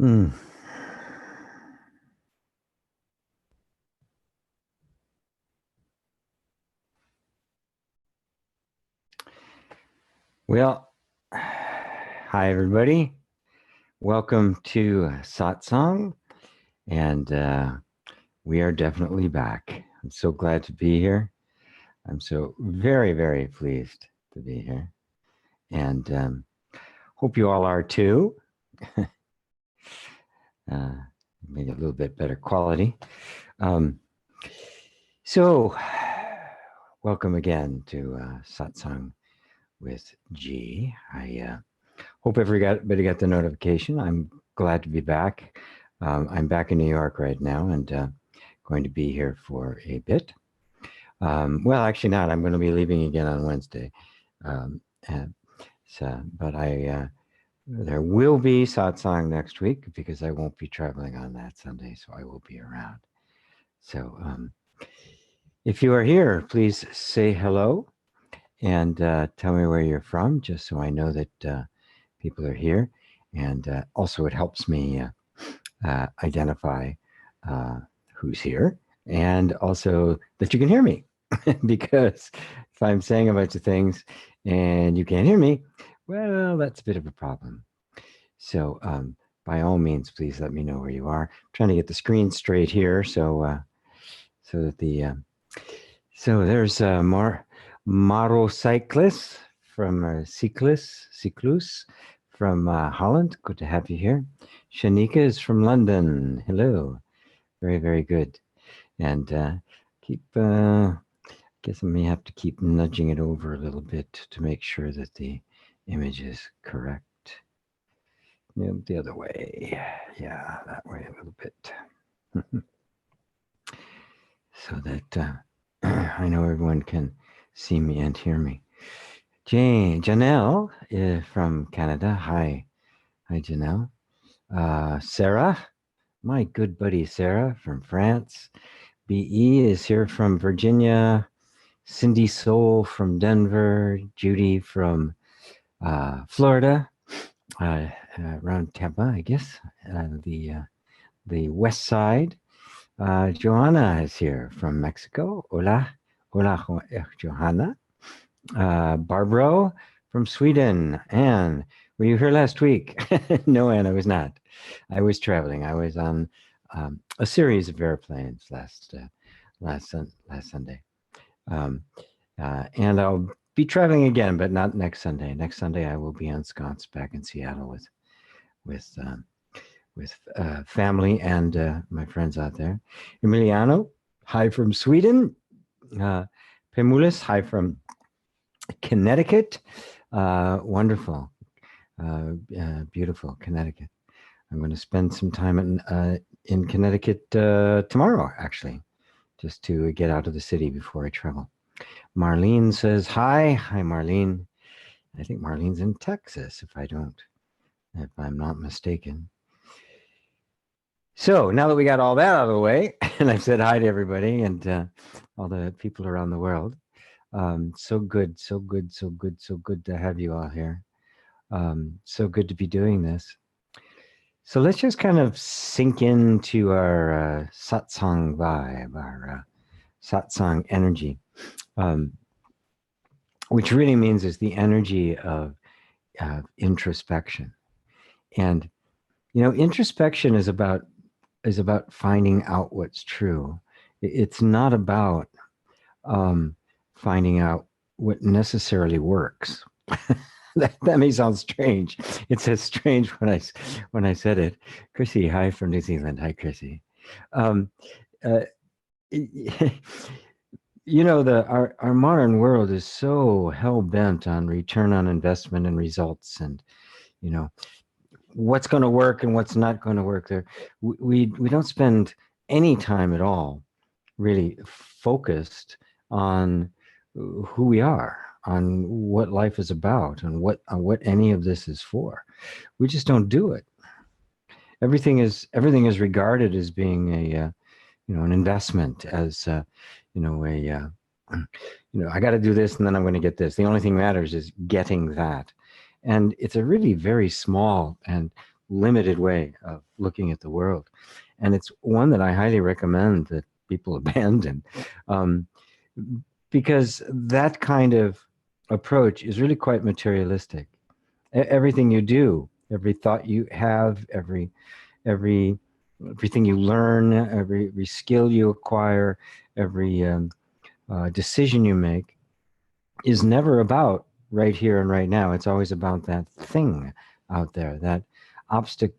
Mm. Well, hi everybody. Welcome to Satsang, and we are definitely back. I'm so glad to be here. I'm so very, very pleased to be here, and hope you all are too. Maybe a little bit better quality. So, welcome again to Satsang with G. I hope everybody got the notification. I'm glad to be back. I'm back in New York right now and going to be here for a bit. Well, actually not. I'm going to be leaving again on Wednesday. But there will be satsang next week because I won't be traveling on that Sunday, so I will be around. So if you are here, please say hello and tell me where you're from, just so I know that people are here. And also it helps me identify who's here and also that you can hear me. Because if I'm saying a bunch of things and you can't hear me, well, that's a bit of a problem. So by all means, please let me know where you are. I'm trying to get the screen straight here so that the so there's more motorcyclist from cyclus from Holland. Good to have you here. Shanika is from London. Hello. Very, very good. And guess I may have to keep nudging it over a little bit to make sure that the image is correct. No, the other way. Yeah, that way a little bit. So that I know everyone can see me and hear me. Janelle from Canada. Hi. Hi, Janelle. Sarah, my good buddy Sarah from France. BE is here from Virginia. Cindy Soul from Denver. Judy from Florida, around Tampa, I guess, the west side. Johanna is here from Mexico. Hola, Johanna. Barbara from Sweden. Anne, were you here last week? No, Anne, I was not. I was traveling. I was on a series of airplanes last Sunday. And I'll be traveling again, but not next Sunday. Next Sunday, I will be ensconced back in Seattle with family and my friends out there. Emiliano, hi from Sweden. Pemulis, hi from Connecticut. Wonderful, beautiful Connecticut. I'm going to spend some time in Connecticut tomorrow, actually, just to get out of the city before I travel. Marlene says hi. Hi, Marlene. I think Marlene's in Texas, if I'm not mistaken. So now that we got all that out of the way, and I've said hi to everybody and all the people around the world, so good to have you all here. So good to be doing this. So let's just kind of sink into our satsang vibe, our satsang energy. Which really means is the energy of introspection. And, introspection is about finding out what's true. It's not about finding out what necessarily works. that may sound strange. It's as strange when I said it. Chrissy, hi from New Zealand. Hi, Chrissy. Our modern world is so hell-bent on return on investment and results and, what's going to work and what's not going to work there. We don't spend any time at all really focused on who we are, on what life is about and what any of this is for. We just don't do it. Everything is regarded as being an investment, as I got to do this and then I'm going to get this. The only thing that matters is getting that. And it's a really very small and limited way of looking at the world. And it's one that I highly recommend that people abandon, because that kind of approach is really quite materialistic. Everything you do, every thought you have, everything you learn, every skill you acquire, every decision you make is never about right here and right now. It's always about that thing out there, that obstacle,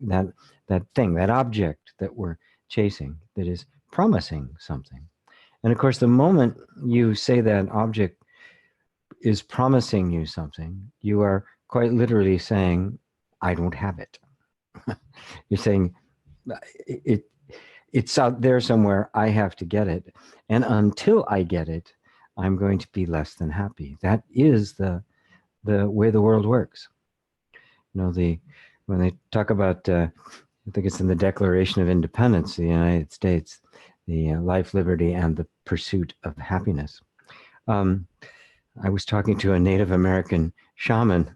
that thing, that object that we're chasing, that is promising something. And of course, the moment you say that object is promising you something, you are quite literally saying, I don't have it. You're saying, it's out there somewhere, I have to get it. And until I get it, I'm going to be less than happy. That is the way the world works. You know, when they talk about, I think it's in the Declaration of Independence of the United States, the life, liberty, and the pursuit of happiness. I was talking to a Native American shaman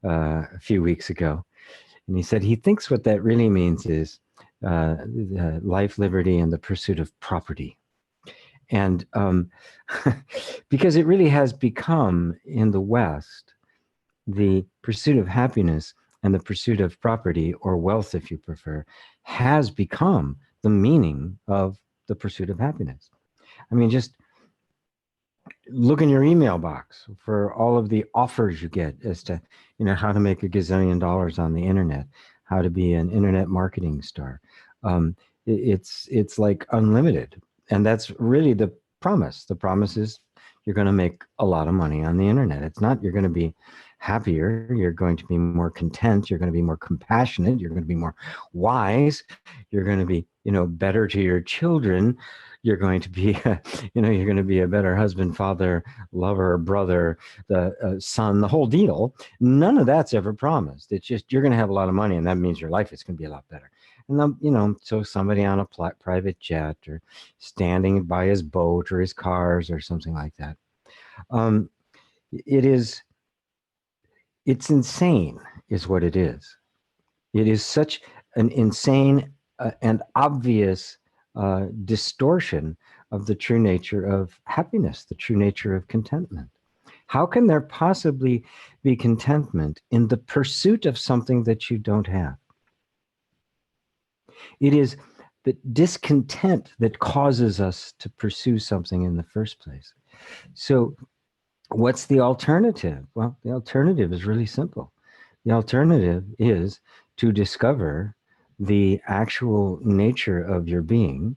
a few weeks ago, and he said he thinks what that really means is life, liberty, and the pursuit of property. And because it really has become, in the West, the pursuit of happiness and the pursuit of property, or wealth if you prefer, has become the meaning of the pursuit of happiness. I mean, just look in your email box for all of the offers you get as to, you know, how to make $1 gazillion on the internet, how to be an internet marketing star. It's like unlimited. And that's really the promise. The promise is you're going to make a lot of money on the internet. It's not you're going to be happier. You're going to be more content. You're going to be more compassionate. You're going to be more wise. You're going to be, you know, better to your children. You're going to be, you know, you're going to be a better husband, father, lover, brother, the son, the whole deal. None of that's ever promised. It's just you're going to have a lot of money, and that means your life is going to be a lot better. And then, you know, so somebody on a private jet, or standing by his boat or his cars or something like that. It's insane, is what it is. It is such an insane and obvious distortion of the true nature of happiness, the true nature of contentment. How can there possibly be contentment in the pursuit of something that you don't have? It is the discontent that causes us to pursue something in the first place. So what's the alternative? Well, the alternative is really simple. The alternative is to discover the actual nature of your being,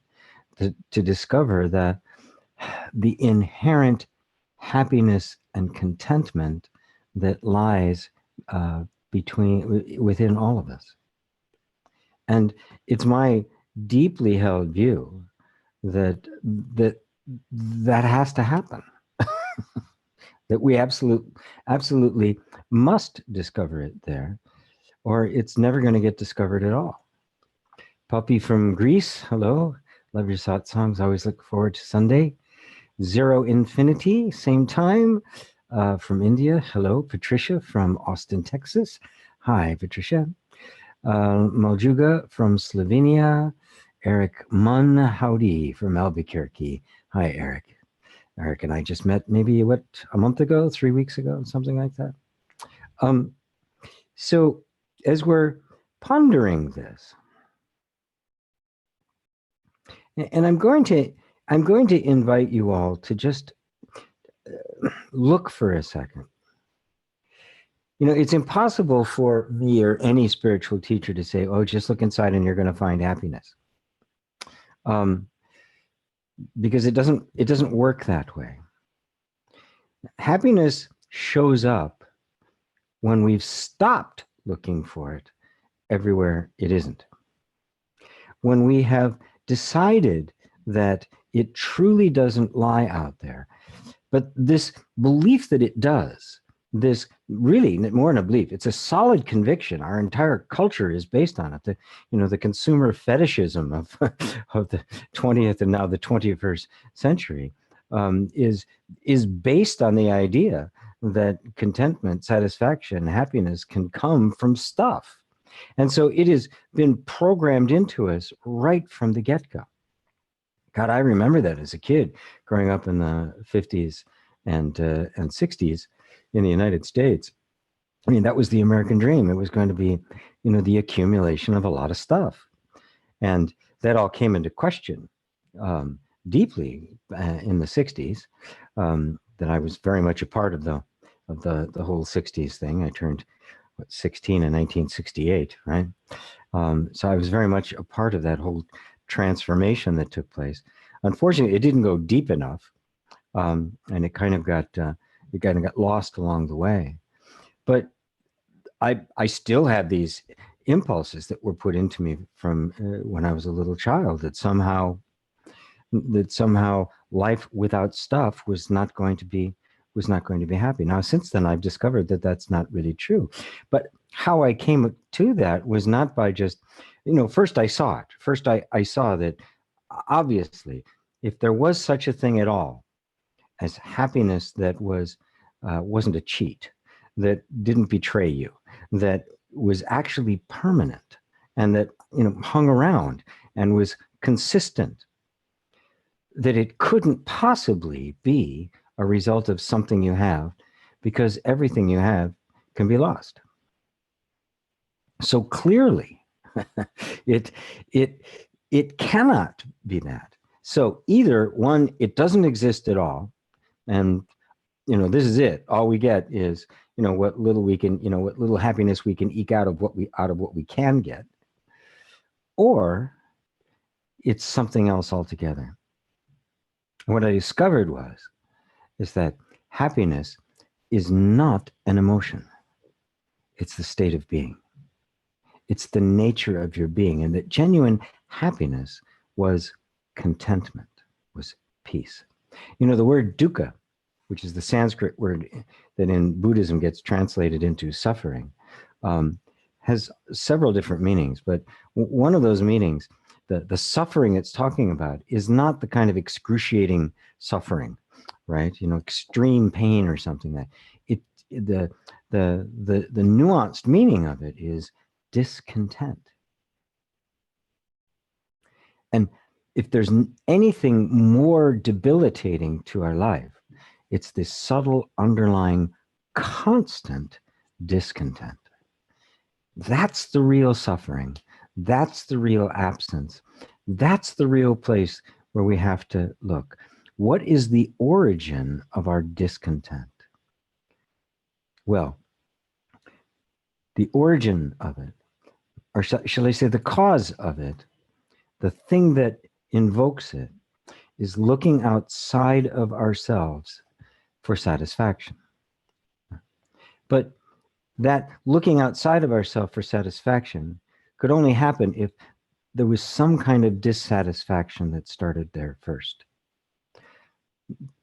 to discover that the inherent happiness and contentment that lies within all of us. And it's my deeply held view that has to happen. That we absolutely must discover it there, or it's never going to get discovered at all. Puppy from Greece, hello. Love your satsangs. Always look forward to Sunday. Zero Infinity, same time. From India, hello. Patricia from Austin, Texas. Hi, Patricia. Maljuga from Slovenia. Eric Munn, howdy, from Albuquerque. Hi, Eric. Eric and I just met maybe, a month ago, 3 weeks ago, something like that. So as we're pondering this, and I'm going to invite you all to just look for a second. You know, it's impossible for me or any spiritual teacher to say, oh, just look inside and you're going to find happiness. Because it doesn't work that way. Happiness shows up when we've stopped looking for it everywhere it isn't. When we have decided that it truly doesn't lie out there, but this belief that it does, this really more than a belief, it's a solid conviction. Our entire culture is based on it. The consumer fetishism of the 20th and now the 21st century is based on the idea that contentment, satisfaction, happiness can come from stuff. And so it has been programmed into us right from the get-go. God, I remember that as a kid growing up in the 50s and 60s in the United States. I mean, that was the American dream. It was going to be, the accumulation of a lot of stuff. And that all came into question deeply in the 60s. That I was very much a part of the whole 60s thing. I turned 16 in 1968, right? So I was very much a part of that whole transformation that took place. Unfortunately, it didn't go deep enough, and it kind of got lost along the way. But I still have these impulses that were put into me from when I was a little child, that somehow life without stuff was not going to be happy. Now, since then, I've discovered that that's not really true. But how I came to that was not by just, first I saw it. First, I saw that obviously, if there was such a thing at all as happiness that wasn't a cheat, that didn't betray you, that was actually permanent, and that hung around and was consistent, that it couldn't possibly be a result of something you have, because everything you have can be lost. So clearly, it cannot be that. So either one, it doesn't exist at all, and this is it. All we get is what little we can, what little happiness we can eke out of what we can get, or it's something else altogether. What I discovered is that happiness is not an emotion. It's the state of being. It's the nature of your being, and that genuine happiness was contentment, was peace. The word dukkha, which is the Sanskrit word that in Buddhism gets translated into suffering, has several different meanings. But one of those meanings, the suffering it's talking about, is not the kind of excruciating suffering, right? Extreme pain or something. That the nuanced meaning of it is discontent. And if there's anything more debilitating to our life, it's this subtle, underlying, constant discontent. That's the real suffering. That's the real absence. That's the real place where we have to look. What is the origin of our discontent? Well, the origin of it, or shall I say the cause of it, the thing that invokes it, is looking outside of ourselves for satisfaction. But that looking outside of ourselves for satisfaction could only happen if there was some kind of dissatisfaction that started there first.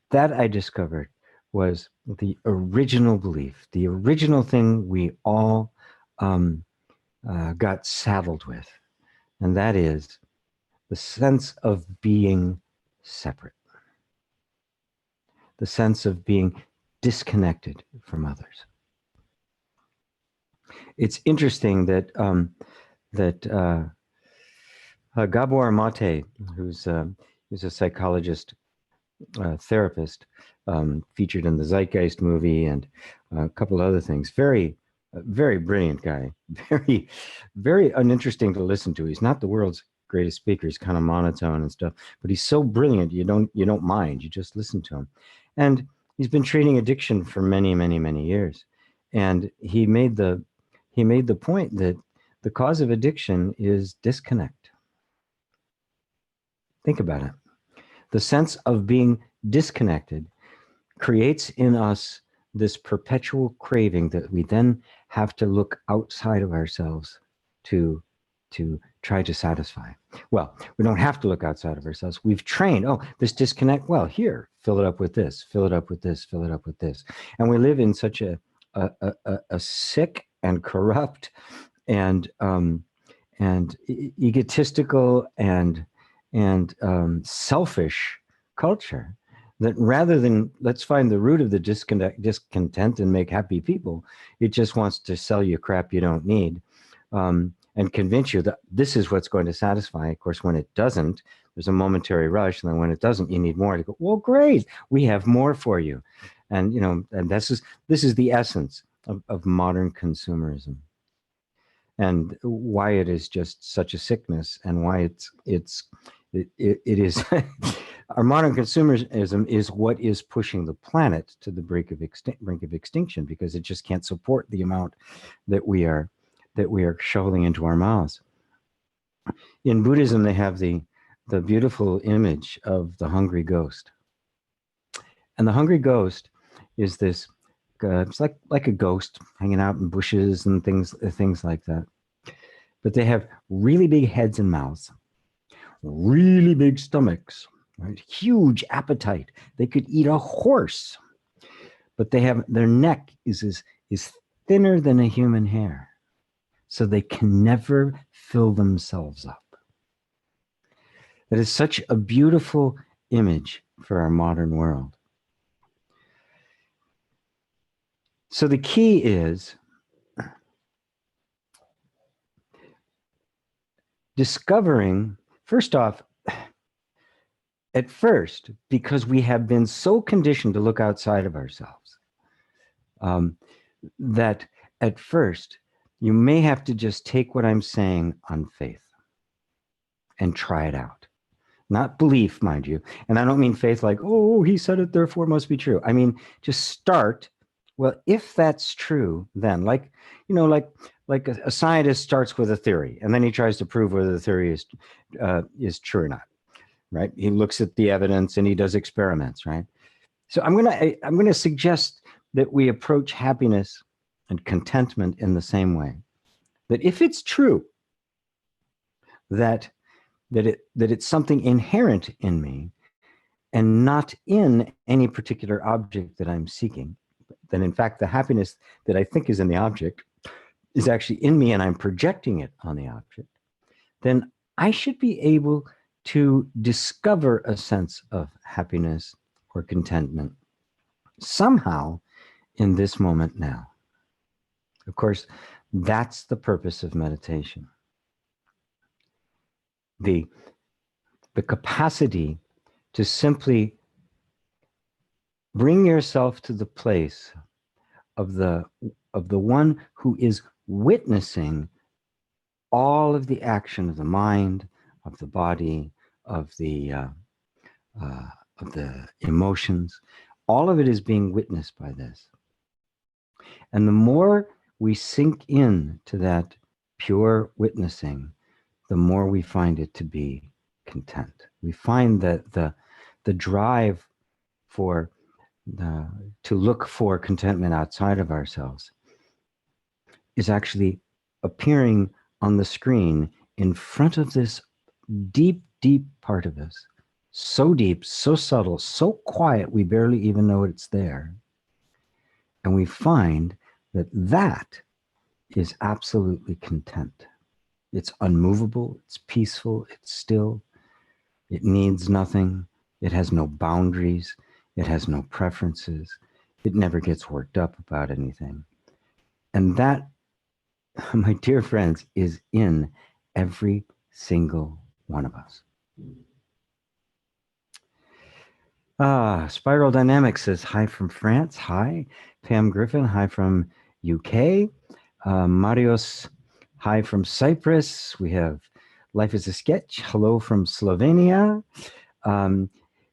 That, I discovered, was the original belief, the original thing we all got saddled with, and that is the sense of being separate, the sense of being disconnected from others. It's interesting that Gabor Mate, who's a psychologist, therapist, featured in the Zeitgeist movie and a couple other things. Very brilliant guy. Very, very uninteresting to listen to. He's not the world's greatest speaker. He's kind of monotone and stuff, but he's so brilliant you don't mind. You just listen to him. And he's been treating addiction for many, many, many years. And he made the point that the cause of addiction is disconnect. Think about it. The sense of being disconnected creates in us this perpetual craving that we then have to look outside of ourselves to try to satisfy. Well, we don't have to look outside of ourselves. We've trained, this disconnect, well, here, fill it up with this, fill it up with this, fill it up with this. And we live in such a sick and corrupt and egotistical and selfish culture, that rather than let's find the root of the discontent and make happy people, it just wants to sell you crap you don't need, and convince you that this is what's going to satisfy. Of course, when it doesn't, there's a momentary rush, and then when it doesn't, you need more. To go, well, great, we have more for you, and and this is the essence of modern consumerism, and why it is just such a sickness, and why it is. Our modern consumerism is what is pushing the planet to the brink of extinction, because it just can't support the amount that we are shoveling into our mouths. In Buddhism, they have the beautiful image of the hungry ghost, and the hungry ghost is this. It's like a ghost hanging out in bushes and things like that. But they have really big heads and mouths, really big stomachs, right? Huge appetite. They could eat a horse, but their neck is thinner than a human hair, so they can never fill themselves up. That is such a beautiful image for our modern world. So the key is discovering, first off, at first, because we have been so conditioned to look outside of ourselves, that at first you may have to just take what I'm saying on faith and try it out. Not belief, mind you. And I don't mean faith like, oh, he said it, therefore it must be true. I mean, just start. Well, if that's true, then like a scientist starts with a theory, and then he tries to prove whether the theory is true or not, right? He looks at the evidence and he does experiments, right? So I'm gonna suggest that we approach happiness and contentment in the same way. That if it's true that it's something inherent in me and not in any particular object that I'm seeking, then in fact the happiness that I think is in the object is actually in me and I'm projecting it on the object, then I should be able to discover a sense of happiness or contentment somehow in this moment now. Of course, that's the purpose of meditation. The capacity to simply bring yourself to the place of the one who is witnessing all of the action of the mind, of the body, of the emotions. All of it is being witnessed by this. And the more we sink in to that pure witnessing, the more we find it to be content. We find that the drive for to look for contentment outside of ourselves is actually appearing on the screen in front of this deep, deep part of us. So deep, so subtle, so quiet, we barely even know it's there. And we find that that is absolutely content. It's unmovable, it's peaceful, it's still, it needs nothing, it has no boundaries, it has no preferences, it never gets worked up about anything. And that, my dear friends, is in every single one of us. Spiral Dynamics says, hi from France. Hi. Pam Griffin, hi from UK. Marios, hi from Cyprus. We have Life is a Sketch. Hello from Slovenia.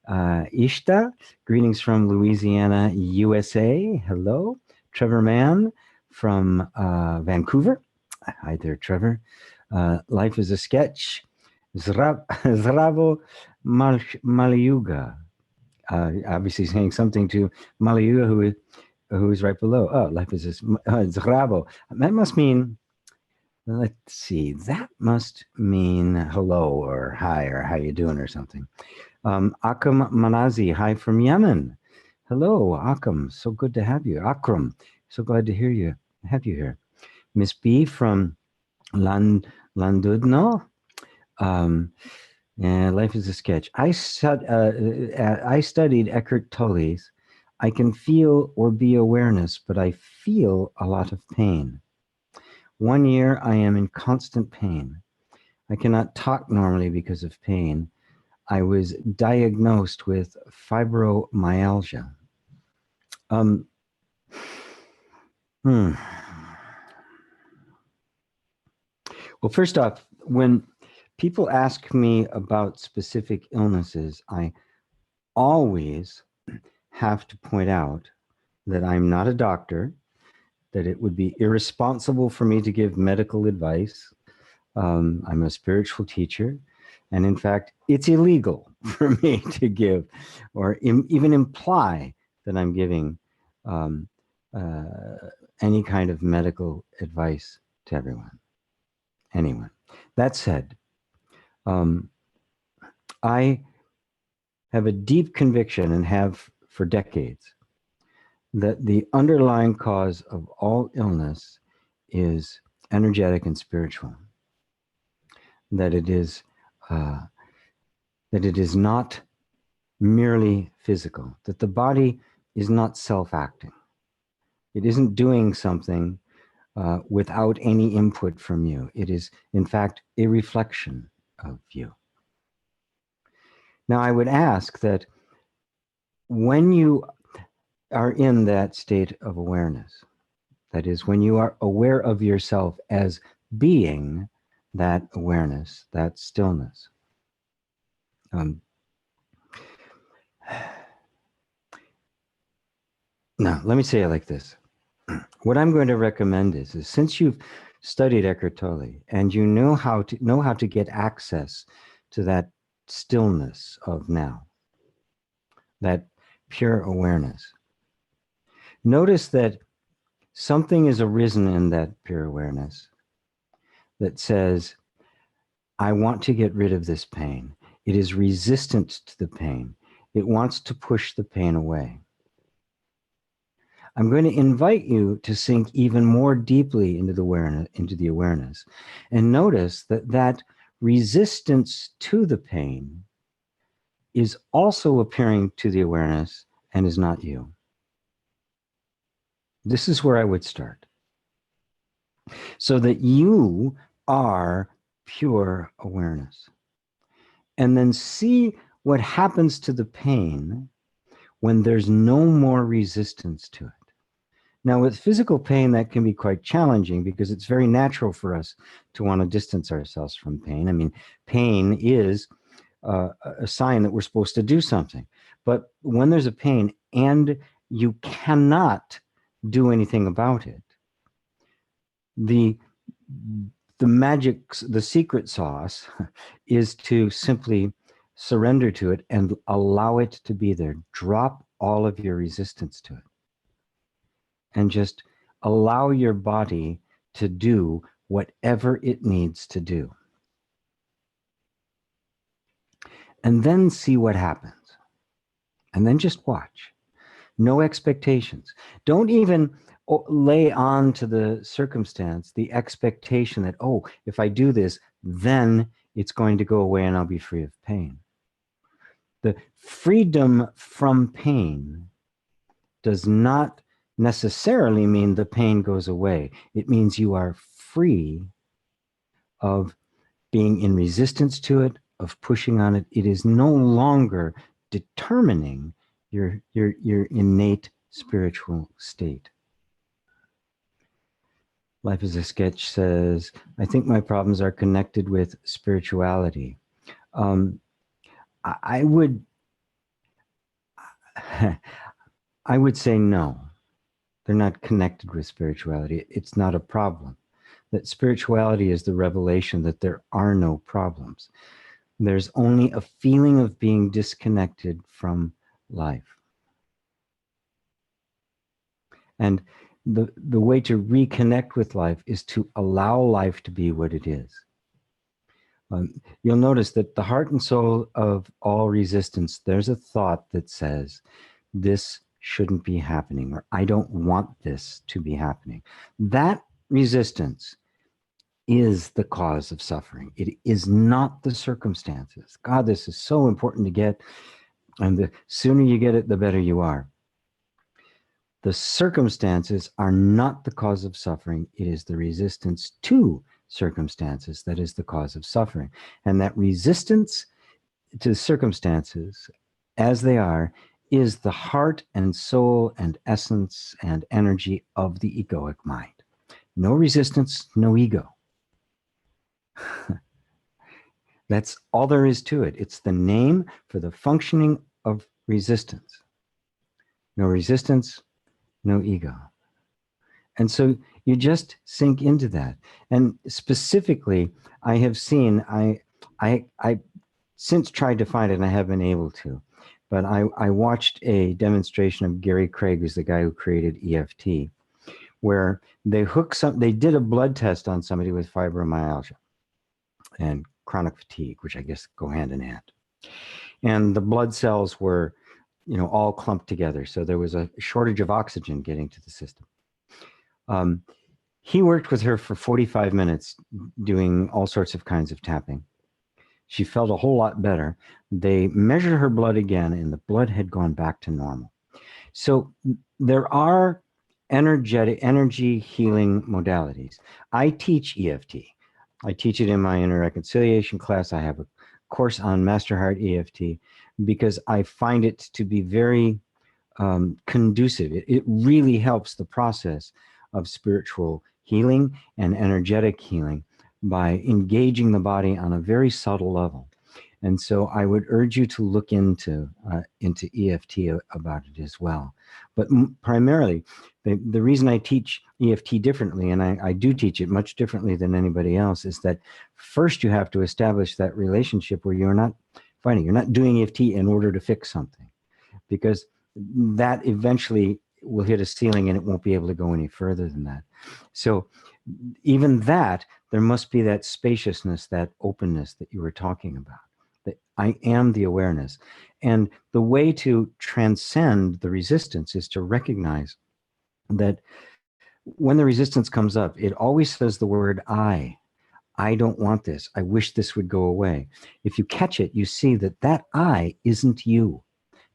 Ishta, greetings from Louisiana, USA. Hello. Trevor Mann from Vancouver. Hi there, Trevor. Life is a Sketch. Zdravo Maliuga. Obviously saying something to Maliuga, who is right below. Oh, life is this. Zdravo. That must mean, let's see, that must mean hello or hi or how you doing or something. Akram Manazi, hi from Yemen. Hello, Akram. So good to have you. Akram, so glad to have you here. Miss B from Landudno. Yeah, Life is a Sketch. I studied Eckhart Tolle's I can feel or be awareness, but I feel a lot of pain. 1 year, I am in constant pain. I cannot talk normally because of pain. I was diagnosed with fibromyalgia. Well, first off, when people ask me about specific illnesses, I always have to point out that I'm not a doctor, that it would be irresponsible for me to give medical advice. I'm a spiritual teacher, and in fact, it's illegal for me to give or even imply that I'm giving any kind of medical advice to anyone. That said, I have a deep conviction, and have for decades, that the underlying cause of all illness is energetic and spiritual. That it is not merely physical, that the body is not self-acting. It isn't doing something without any input from you. It is, in fact, a reflection of you. Now, I would ask that when you are in that state of awareness, that is, when you are aware of yourself as being that awareness, that stillness, now, let me say it like this. What I'm going to recommend is since you've studied Eckhart Tolle and you know how to get access to that stillness of now, that pure awareness, notice that something is arisen in that pure awareness that says, I want to get rid of this pain. It is resistant to the pain. It wants to push the pain away. I'm going to invite you to sink even more deeply into the awareness, and notice that that resistance to the pain is also appearing to the awareness and is not you. This is where I would start. So that you are pure awareness. And then see what happens to the pain when there's no more resistance to it. Now, with physical pain, that can be quite challenging because it's very natural for us to want to distance ourselves from pain. I mean, pain is a sign that we're supposed to do something. But when there's a pain and you cannot do anything about it, the secret sauce is to simply surrender to it and allow it to be there. Drop all of your resistance to it. And just allow your body to do whatever it needs to do. And then see what happens. And then just watch. No expectations. Don't even lay on to the circumstance the expectation that, oh, if I do this, then it's going to go away and I'll be free of pain. The freedom from pain does not necessarily mean the pain goes away. It means you are free of being in resistance to it, of pushing on it. It is no longer determining your innate spiritual state. Life is a Sketch says, I think my problems are connected with spirituality. I would say no. They're not connected with spirituality. It's not a problem. That spirituality is the revelation that there are no problems. There's only a feeling of being disconnected from life. And the way to reconnect with life is to allow life to be what it is. You'll notice that the heart and soul of all resistance, there's a thought that says, this shouldn't be happening, or I don't want this to be happening. That resistance is the cause of suffering. It is not the circumstances. God, this is so important to get, and the sooner you get it, the better you are. The circumstances are not the cause of suffering. It is the resistance to circumstances that is the cause of suffering. And that resistance to circumstances as they are is the heart and soul and essence and energy of the egoic mind. No resistance, no ego. That's all there is to it. It's the name for the functioning of resistance. No resistance, no ego. And so you just sink into that. And specifically, I have seen, I since tried to find it and I haven't been able to, but I watched a demonstration of Gary Craig, who's the guy who created EFT, where they did a blood test on somebody with fibromyalgia and chronic fatigue, which I guess go hand in hand. And the blood cells were, all clumped together. So there was a shortage of oxygen getting to the system. He worked with her for 45 minutes doing all sorts of kinds of tapping. She felt a whole lot better. They measured her blood again, and the blood had gone back to normal. So there are energy healing modalities. I teach EFT. I teach it in my inner reconciliation class. I have a course on MasterHEART EFT because I find it to be very conducive. It really helps the process of spiritual healing and energetic healing by engaging the body on a very subtle level. And so I would urge you to look into EFT about it as well. But primarily, the reason I teach EFT differently, and I do teach it much differently than anybody else, is that first you have to establish that relationship where you're not fighting. You're not doing EFT in order to fix something, because that eventually will hit a ceiling and it won't be able to go any further than that. So even that, there must be that spaciousness, that openness that you were talking about, that I am the awareness. And the way to transcend the resistance is to recognize that when the resistance comes up, it always says the word I don't want this. I wish this would go away. If you catch it, you see that that I isn't you.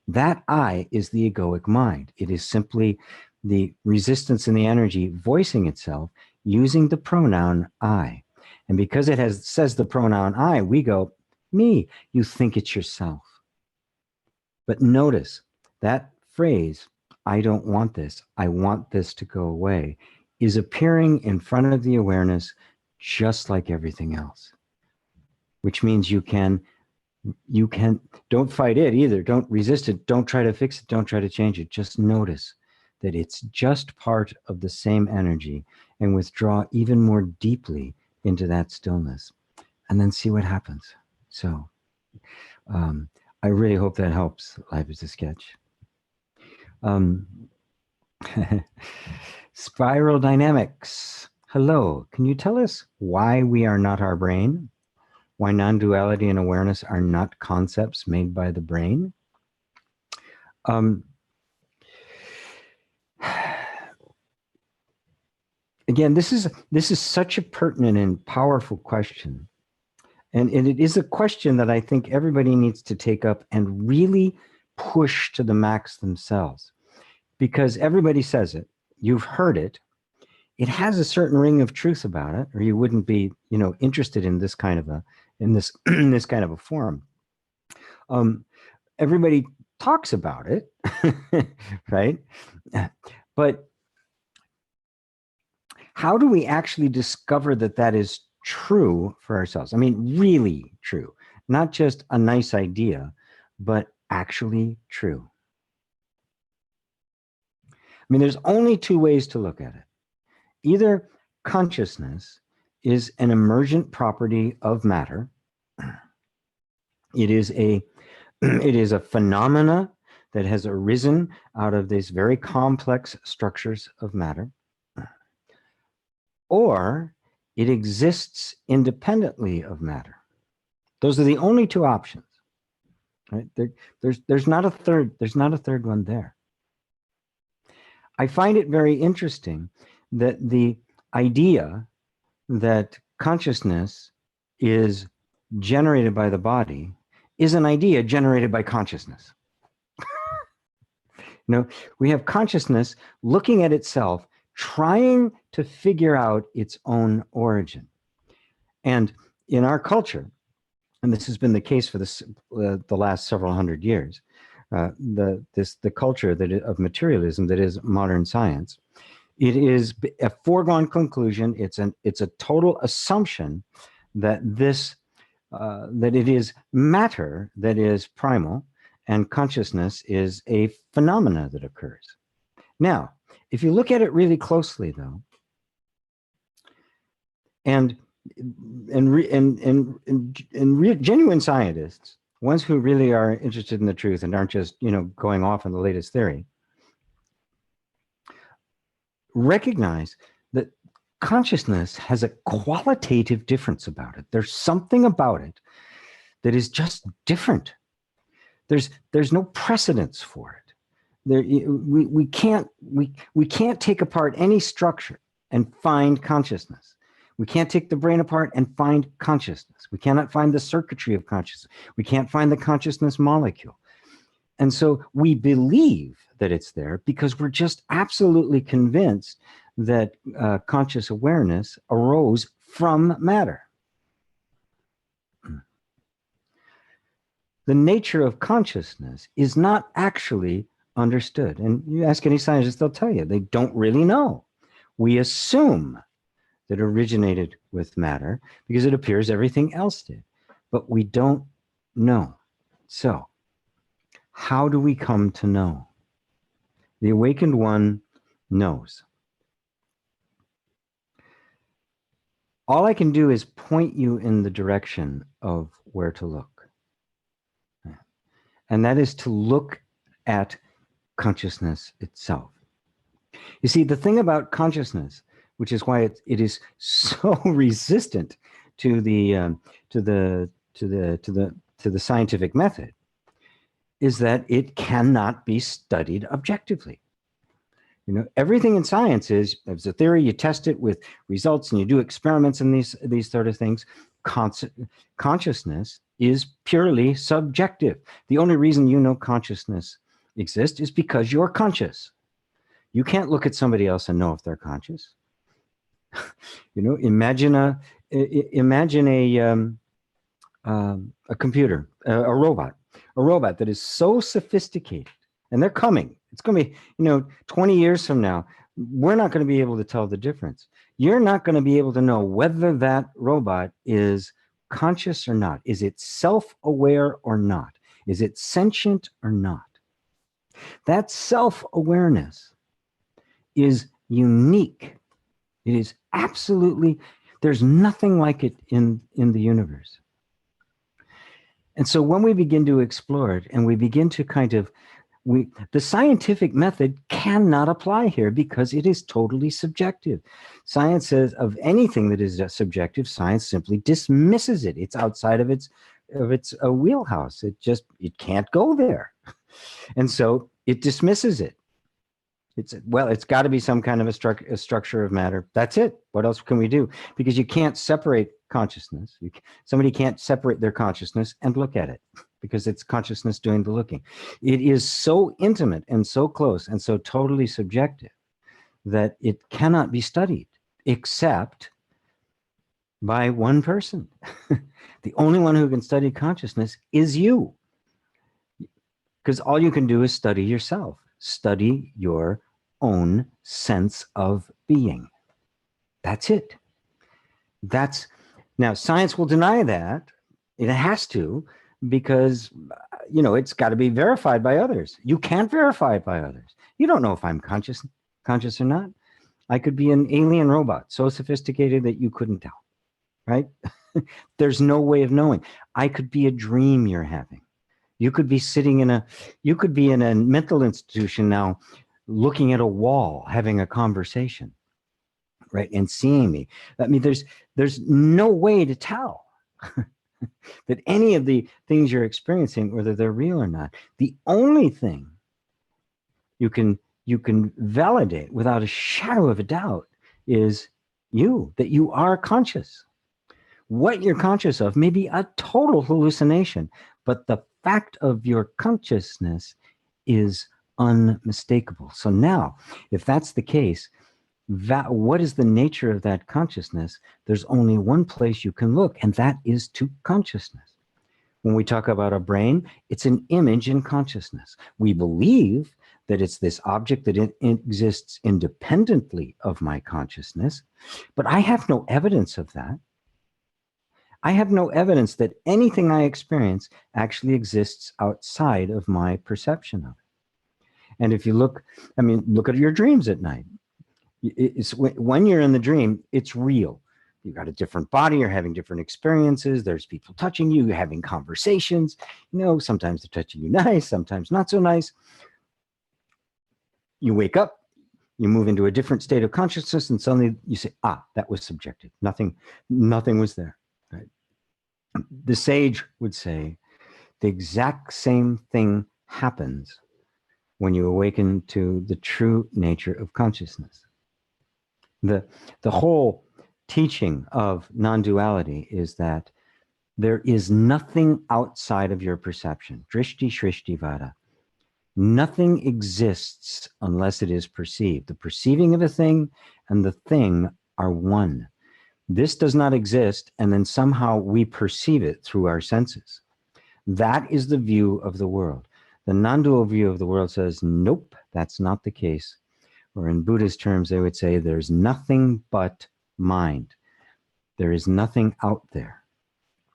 That I is the egoic mind. It is simply the resistance and the energy voicing itself using the pronoun I. And because it says the pronoun I, we go, me. You think it's yourself. But notice that phrase, I don't want this, I want this to go away, is appearing in front of the awareness just like everything else. Which means you can, don't fight it either. Don't resist it. Don't try to fix it. Don't try to change it. Just notice that it's just part of the same energy and withdraw even more deeply into that stillness and then see what happens. So I really hope that helps. Life is a sketch. Spiral dynamics. Hello. Can you tell us why we are not our brain? Why non-duality and awareness are not concepts made by the brain? Again, this is such a pertinent and powerful question. And it is a question that I think everybody needs to take up and really push to the max themselves. Because everybody says it, you've heard it, it has a certain ring of truth about it, or you wouldn't be, interested in this kind of this kind of a forum. Everybody talks about it, right? But how do we actually discover that that is true for ourselves? I mean, really true, not just a nice idea, but actually true. I mean, there's only two ways to look at it. Either consciousness is an emergent property of matter. It is a phenomena that has arisen out of these very complex structures of matter. Or it exists independently of matter. Those are the only two options. Right? There's not a third one there. I find it very interesting that the idea that consciousness is generated by the body is an idea generated by consciousness. You know, we have consciousness looking at itself, trying to figure out its own origin. And in our culture, and this has been the case for the last several hundred years, the culture of materialism that is modern science, it is a foregone conclusion. It's a total assumption that that it is matter that is primal, and consciousness is a phenomena that occurs. Now, if you look at it really closely, though, and genuine scientists, ones who really are interested in the truth and aren't just, you know, going off on the latest theory, recognize that consciousness has a qualitative difference about it. There's something about it that is just different. There's no precedence for it. We can't take apart any structure and find consciousness. We can't take the brain apart and find consciousness. We cannot find the circuitry of consciousness. We can't find the consciousness molecule. And so we believe that it's there because we're just absolutely convinced that conscious awareness arose from matter. The nature of consciousness is not actually understood. And you ask any scientist, they'll tell you they don't really know. We assume that originated with matter because it appears everything else did, but we don't know. So how do we come to know? The awakened one knows. All I can do is point you in the direction of where to look. And that is to look at consciousness itself. You see, the thing about consciousness, which is why it is so resistant to the scientific method, is that it cannot be studied objectively. You know, everything in science is, there's a theory, you test it with results and you do experiments and these sort of things. Consciousness is purely subjective. The only reason you know consciousness exists is because you're conscious. You can't look at somebody else and know if they're conscious. You know, imagine a computer, a robot that is so sophisticated, and they're coming. It's going to be, you know, 20 years from now, we're not going to be able to tell the difference. You're not going to be able to know whether that robot is conscious or not. Is it self-aware or not? Is it sentient or not? That self-awareness is unique. It is absolutely, there's nothing like it in the universe. And so when we begin to explore it and we begin to kind of, the scientific method cannot apply here because it is totally subjective. Science says of anything that is subjective, science simply dismisses it. It's outside of its wheelhouse. It can't go there. And so it dismisses it. It's got to be some kind of a structure of matter. That's it. What else can we do? Because you can't separate consciousness. Somebody can't separate their consciousness and look at it because it's consciousness doing the looking. It is so intimate and so close and so totally subjective that it cannot be studied except by one person. The only one who can study consciousness is you. Because all you can do is study yourself. Study your own sense of being. That's it. Now science will deny that. It has to, because, you know, it's got to be verified by others. You can't verify it by others. You don't know if I'm conscious or not. I could be an alien robot so sophisticated that you couldn't tell, right? There's no way of knowing. I could be a dream you're having. You could be sitting in a mental institution now, looking at a wall, having a conversation, right? And seeing me. I mean, there's no way to tell that any of the things you're experiencing, whether they're real or not. The only thing you can validate without a shadow of a doubt is that you are conscious. What you're conscious of may be a total hallucination, but the fact of your consciousness is unmistakable. So now, if that's the case, what is the nature of that consciousness? There's only one place you can look, and that is to consciousness. When we talk about a brain, it's an image in consciousness. We believe that it's this object that it exists independently of my consciousness, but I have no evidence of that. I have no evidence that anything I experience actually exists outside of my perception of it. And if you look, I mean, look at your dreams at night. It's when you're in the dream, it's real. You got a different body, you're having different experiences, there's people touching you, you're having conversations. You know, sometimes they're touching you nice, sometimes not so nice. You wake up, you move into a different state of consciousness, and suddenly you say, that was subjective. Nothing was there. Right? The sage would say the exact same thing happens when you awaken to the true nature of consciousness. The whole teaching of non-duality is that there is nothing outside of your perception. Drishti shrishti vada. Nothing exists unless it is perceived. The perceiving of a thing and the thing are one. This does not exist, and then somehow we perceive it through our senses. That is the view of the world. The non-dual view of the world says, nope, that's not the case. Or in Buddhist terms, they would say, there's nothing but mind. There is nothing out there.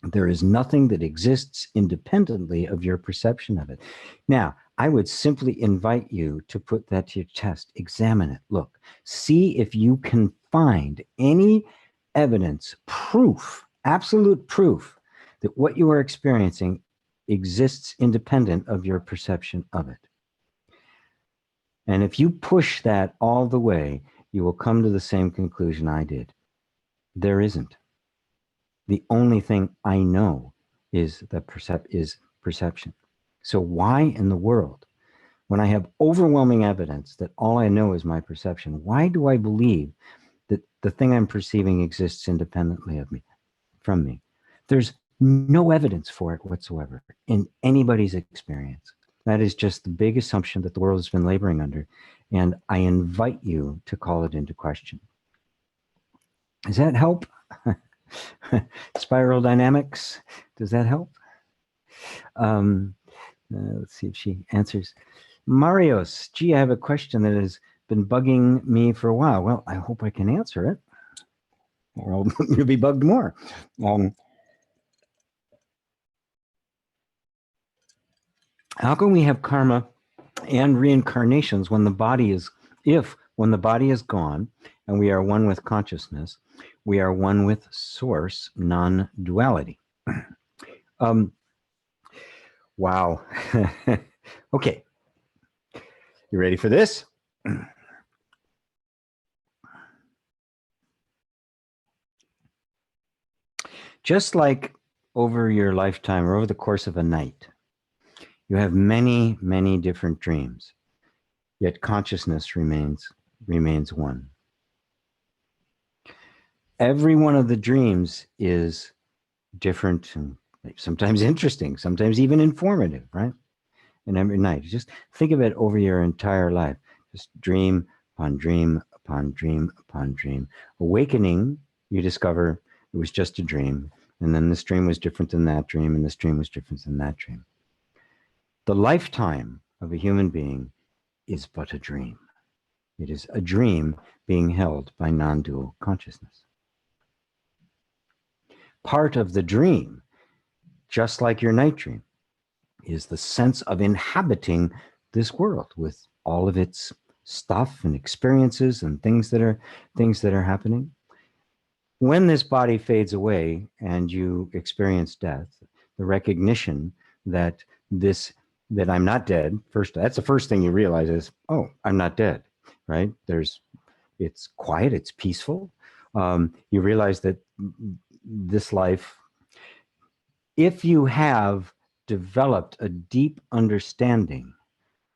There is nothing that exists independently of your perception of it. Now, I would simply invite you to put that to your test. Examine it. Look, see if you can find any evidence, proof, absolute proof that what you are experiencing exists independent of your perception of it. And if you push that all the way, you will come to the same conclusion I did. There isn't. The only thing I know is that perception. So why in the world, when I have overwhelming evidence that all I know is my perception, why do I believe that the thing I'm perceiving exists independently of me, from me? There's no evidence for it whatsoever in anybody's experience. That is just the big assumption that the world has been laboring under. And I invite you to call it into question. Does that help? Spiral dynamics, does that help? Let's see if she answers. Marios, gee, I have a question that has been bugging me for a while. Well, I hope I can answer it, or you'll be bugged more. How can we have karma and reincarnations when the body is, when the body is gone and we are one with consciousness, we are one with source, non-duality? Wow. Okay. You ready for this? Just like over your lifetime or over the course of a night, you have many, many different dreams, yet consciousness remains one. Every one of the dreams is different and sometimes interesting, sometimes even informative, right? And every night, just think of it over your entire life. Just dream upon dream upon dream upon dream. Awakening, you discover it was just a dream. And then this dream was different than that dream, and this dream was different than that dream. The lifetime of a human being is but a dream. It is a dream being held by non-dual consciousness. Part of the dream, just like your night dream, is the sense of inhabiting this world with all of its stuff and experiences and things that are happening. When this body fades away and you experience death, the recognition that I'm not dead, that's the first thing you realize is, oh, I'm not dead, right? It's quiet, it's peaceful. You realize that this life, if you have developed a deep understanding,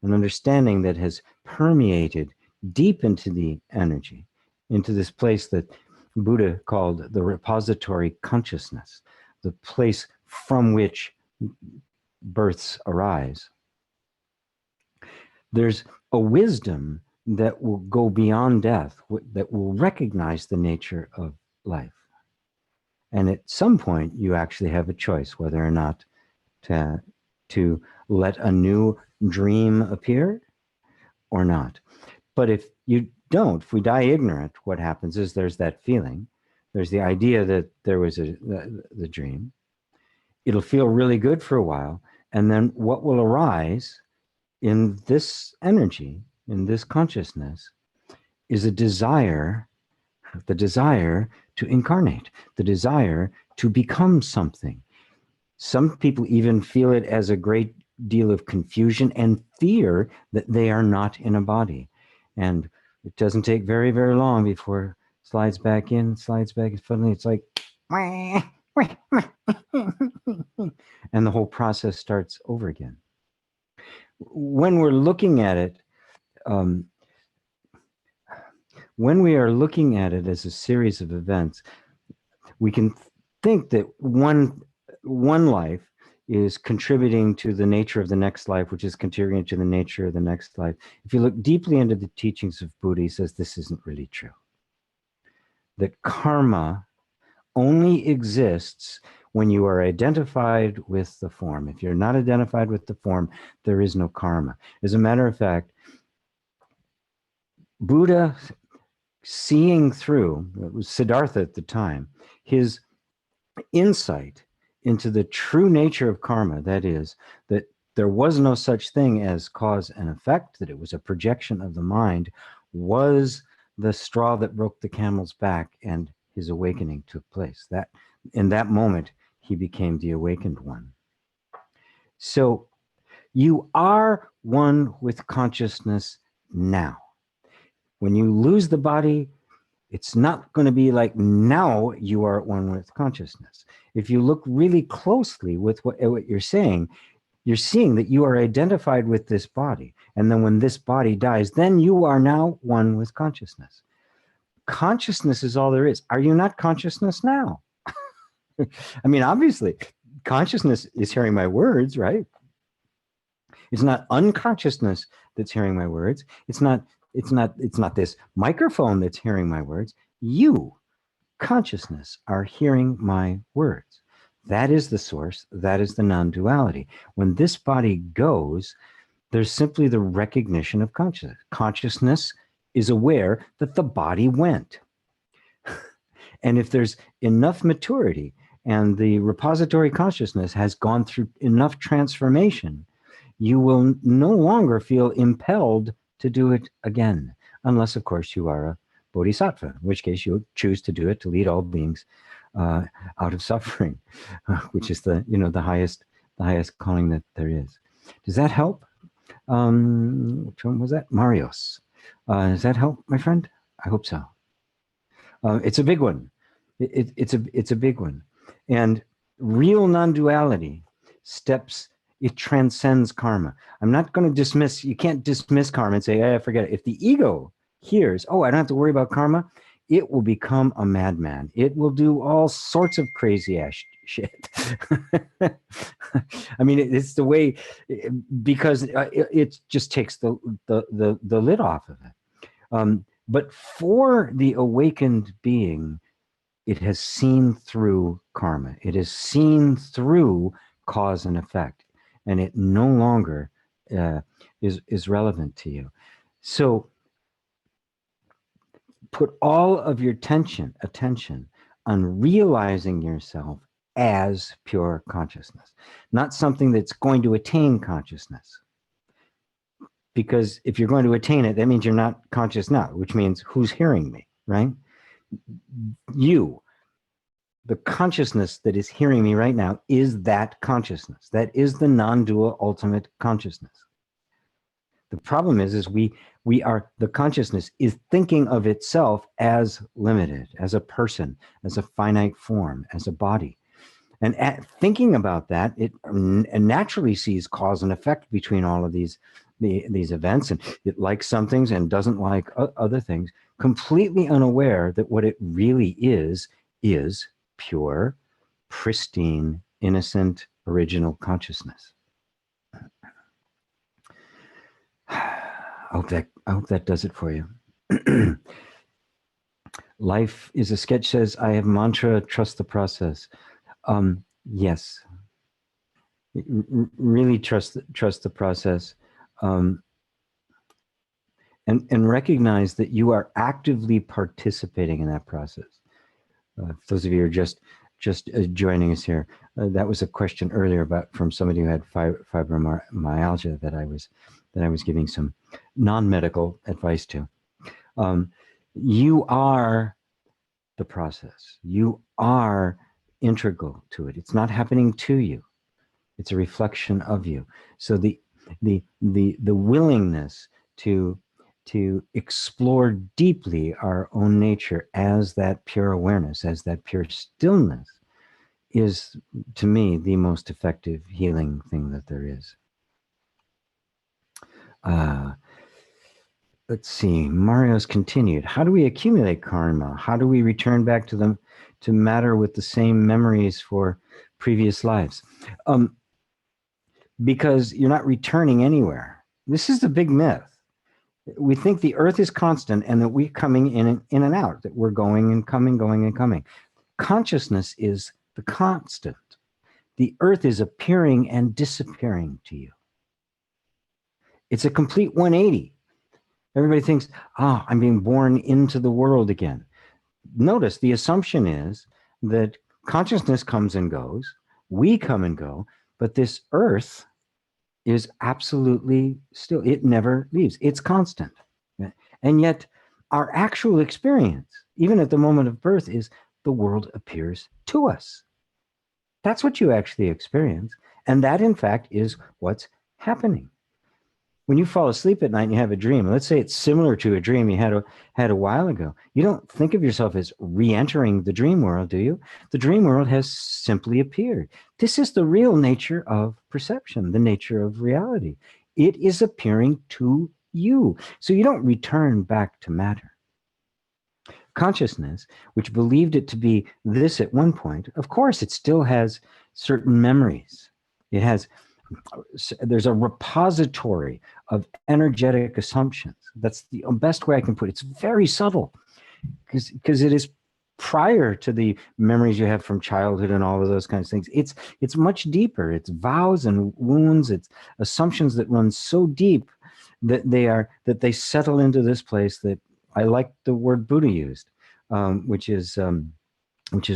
an understanding that has permeated deep into the energy, into this place that Buddha called the repository consciousness, the place from which births arise, There's a wisdom that will go beyond death, that will recognize the nature of life. And at some point, you actually have a choice whether or not to let a new dream appear or not. But if you don't, if we die ignorant, what happens is there's that feeling. There's the idea that there was the dream. It'll feel really good for a while. And then what will arise in this energy, in this consciousness, is a desire, the desire to incarnate, the desire to become something. Some people even feel it as a great deal of confusion and fear that they are not in a body. And it doesn't take very, very long before it slides back in, slides back, and suddenly it's like, and the whole process starts over again. When we're looking at it, when we are looking at it as a series of events, we can think that one life is contributing to the nature of the next life, which is contributing to the nature of the next life. If you look deeply into the teachings of Buddha, he says this isn't really true. That karma only exists when you are identified with the form. If you're not identified with the form, there is no karma. As a matter of fact, Buddha, seeing through, it was Siddhartha at the time, his insight into the true nature of karma, that is, that there was no such thing as cause and effect, that it was a projection of the mind, was the straw that broke the camel's back, and his awakening took place. That in that moment, he became the awakened one. So you are one with consciousness now. When you lose the body, it's not going to be like now you are at one with consciousness. If you look really closely with what you're saying, you're seeing that you are identified with this body. And then when this body dies, then you are now one with consciousness. Consciousness is all there is. Are you not consciousness now? I mean, obviously, consciousness is hearing my words, right? It's not unconsciousness that's hearing my words. It's not this microphone that's hearing my words. You, consciousness, are hearing my words. That is the source. That is the non-duality. When this body goes, there's simply the recognition of consciousness. Consciousness is aware that the body went. And if there's enough maturity and the repository consciousness has gone through enough transformation, you will no longer feel impelled to do it again, unless, of course, you are a bodhisattva, in which case you'll choose to do it to lead all beings out of suffering, which is the highest calling that there is. Does that help? Which one was that? Marios. Does that help, my friend? I hope so. It's a big one. It's a big one, and real non-duality steps. It transcends karma. I'm not going to dismiss, you can't dismiss karma and say, hey, forget it. If the ego hears, oh, I don't have to worry about karma, it will become a madman. It will do all sorts of crazy ass shit. I mean, it's the way, because it just takes the lid off of it. But for the awakened being, it has seen through karma. It has seen through cause and effect. And it no longer is relevant to you. So put all of your attention on realizing yourself as pure consciousness, not something that's going to attain consciousness. Because if you're going to attain it, that means you're not conscious now, which means who's hearing me, right? You. The consciousness that is hearing me right now is that consciousness. That is the non-dual ultimate consciousness. The problem is the consciousness is thinking of itself as limited, as a person, as a finite form, as a body. And thinking about that, it naturally sees cause and effect between all of these events, and it likes some things and doesn't like other things, completely unaware that what it really is pure, pristine, innocent, original consciousness. I hope that does it for you. Life is a sketch says, I have mantra, trust the process. Yes, really trust the process. And recognize that you are actively participating in that process. For those of you who are just joining us here, that was a question earlier about from somebody who had fibromyalgia that I was giving some non-medical advice to. You are the process. You are integral to it. It's not happening to you. It's a reflection of you. So the willingness to explore deeply our own nature as that pure awareness, as that pure stillness, is, to me, the most effective healing thing that there is. Let's see, Mario's continued. How do we accumulate karma? How do we return back to matter with the same memories for previous lives? Because you're not returning anywhere. This is the big myth. We think the earth is constant and that we're coming in and out, that we're going and coming, going and coming. Consciousness is the constant. The earth is appearing and disappearing to you. It's a complete 180. Everybody thinks, I'm being born into the world again. Notice the assumption is that consciousness comes and goes, we come and go, but this earth is absolutely still. It never leaves. It's constant. And yet our actual experience, even at the moment of birth, is the world appears to us. That's what you actually experience. And that, in fact, is what's happening. When you fall asleep at night and you have a dream, let's say it's similar to a dream you had a while ago, you don't think of yourself as re-entering the dream world, do you? The dream world has simply appeared. This is the real nature of perception, the nature of reality. It is appearing to you. So you don't return back to matter. Consciousness, which believed it to be this at one point, of course, it still has certain memories. There's a repository of energetic assumptions. That's the best way I can put it. It's very subtle because it is prior to the memories you have from childhood and all of those kinds of things. It's much deeper. It's vows and wounds. It's assumptions that run so deep that they settle into this place that I like the word Buddha used, which is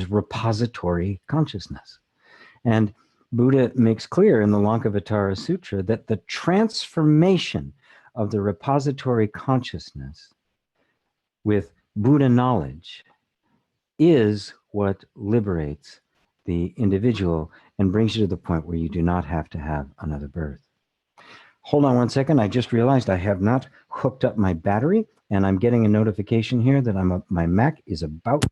repository consciousness. And Buddha makes clear in the Lankavatara Sutra that the transformation of the repository consciousness with Buddha knowledge is what liberates the individual and brings you to the point where you do not have to have another birth. Hold on one second. I just realized I have not hooked up my battery, and I'm getting a notification here that my Mac is about.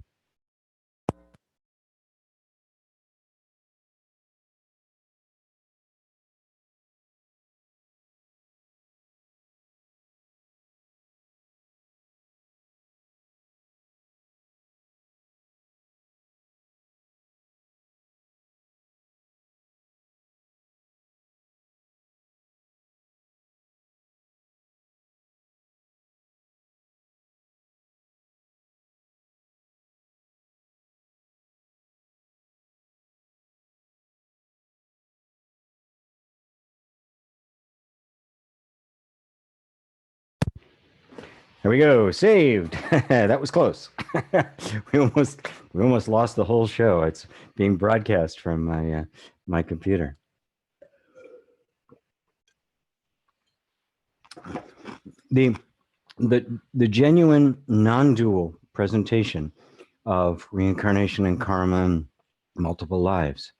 There we go, saved. That was close. we almost lost the whole show. It's being broadcast from my computer. The genuine non-dual presentation of reincarnation and karma and multiple lives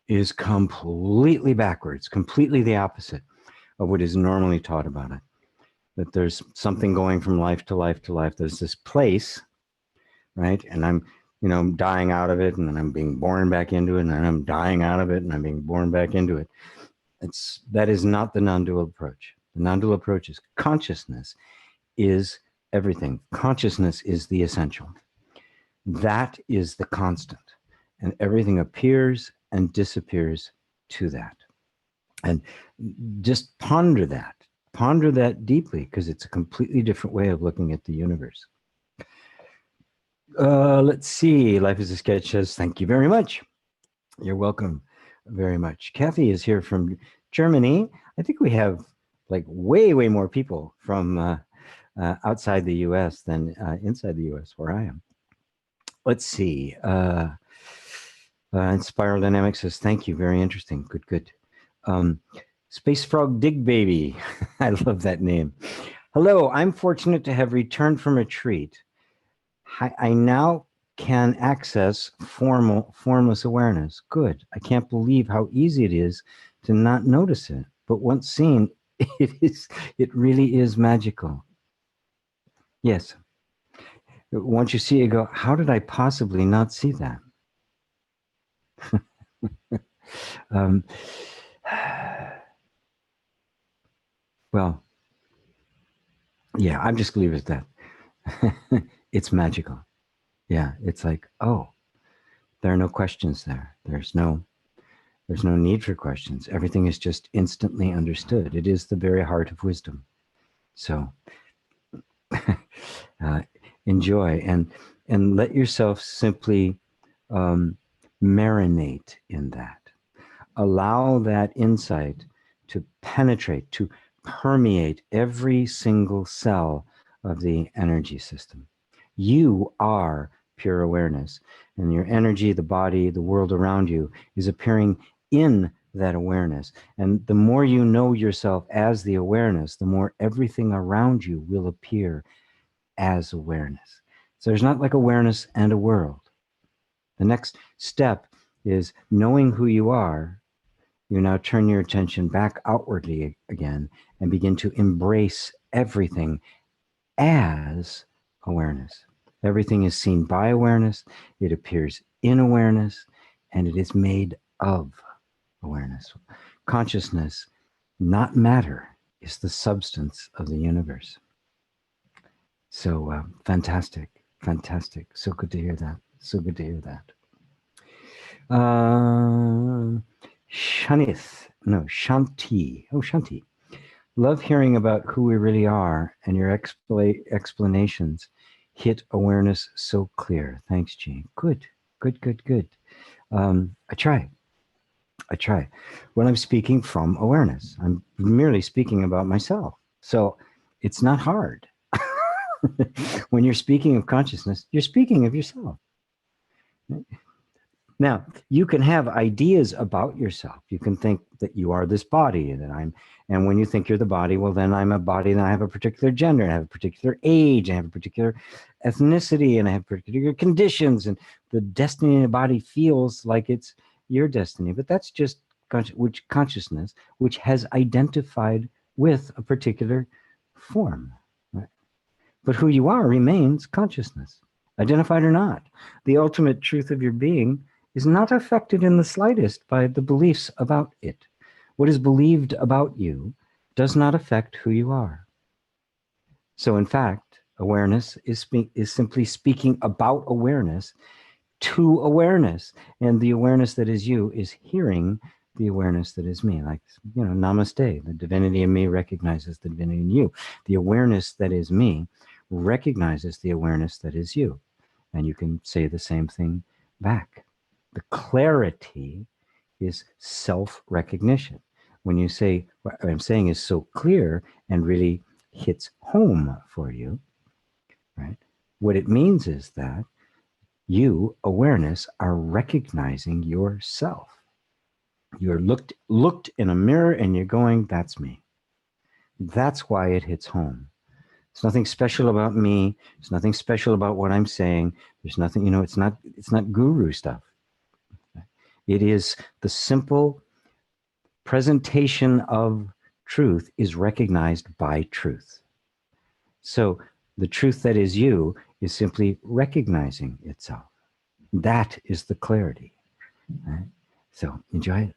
is completely backwards, completely the opposite of what is normally taught about it. That there's something going from life to life to life. There's this place, right? And I'm, dying out of it, and then I'm being born back into it, and then I'm dying out of it, and I'm being born back into it. That is not the non-dual approach. The non-dual approach is consciousness is everything. Consciousness is the essential. That is the constant. And everything appears and disappears to that. And just ponder that. ponder that deeply, because it's a completely different way of looking at the universe. Let's see. Life is a Sketch says, thank you very much. You're welcome very much. Kathy is here from Germany. I think we have like way more people from outside the US than inside the US where I am. Let's see. Spiral Dynamics says, thank you. Very interesting. Good. Space Frog Dig Baby. I love that name. Hello, I'm fortunate to have returned from retreat. I now can access formless awareness. Good. I can't believe how easy it is to not notice it. But once seen, it really is magical. Yes. Once you see it, go, how did I possibly not see that? Well, yeah, I'm just going to leave it at that. It's magical. Yeah, it's like, oh, there are no questions there. There's no need for questions. Everything is just instantly understood. It is the very heart of wisdom. So enjoy and let yourself simply marinate in that. Allow that insight to penetrate, to permeate every single cell of the energy system. You are pure awareness, and your energy, the body, the world around you is appearing in that awareness. And the more you know yourself as the awareness, the more everything around you will appear as awareness. So there's not like awareness and a world. The next step is knowing who you are. You now turn your attention back outwardly again and begin to embrace everything as awareness. Everything is seen by awareness, it appears in awareness, and it is made of awareness. Consciousness, not matter, is the substance of the universe. So fantastic. So good to hear that. Shanti. Oh, Shanti. Love hearing about who we really are, and your explanations hit awareness so clear. Thanks, Jean. Good. I try. When I'm speaking from awareness, I'm merely speaking about myself. So it's not hard. When you're speaking of consciousness, you're speaking of yourself. Now, you can have ideas about yourself. You can think that you are this body, and when you think you're the body, well, then I'm a body, and I have a particular gender, and I have a particular age, and I have a particular ethnicity, and I have particular conditions, and the destiny in the body feels like it's your destiny. But that's just consciousness, which has identified with a particular form. Right? But who you are remains consciousness, identified or not. The ultimate truth of your being is not affected in the slightest by the beliefs about it. What is believed about you does not affect who you are. So in fact, awareness is simply speaking about awareness to awareness. And the awareness that is you is hearing the awareness that is me. Like, namaste. The divinity in me recognizes the divinity in you. The awareness that is me recognizes the awareness that is you. And you can say the same thing back. The clarity is self-recognition. When you say, what I'm saying is so clear and really hits home for you, right? What it means is that you, awareness, are recognizing yourself. You're looked in a mirror and you're going, that's me. That's why it hits home. There's nothing special about me. There's nothing special about what I'm saying. There's nothing, it's not guru stuff. It is the simple presentation of truth is recognized by truth. So the truth that is you is simply recognizing itself. That is the clarity. Right? So enjoy it.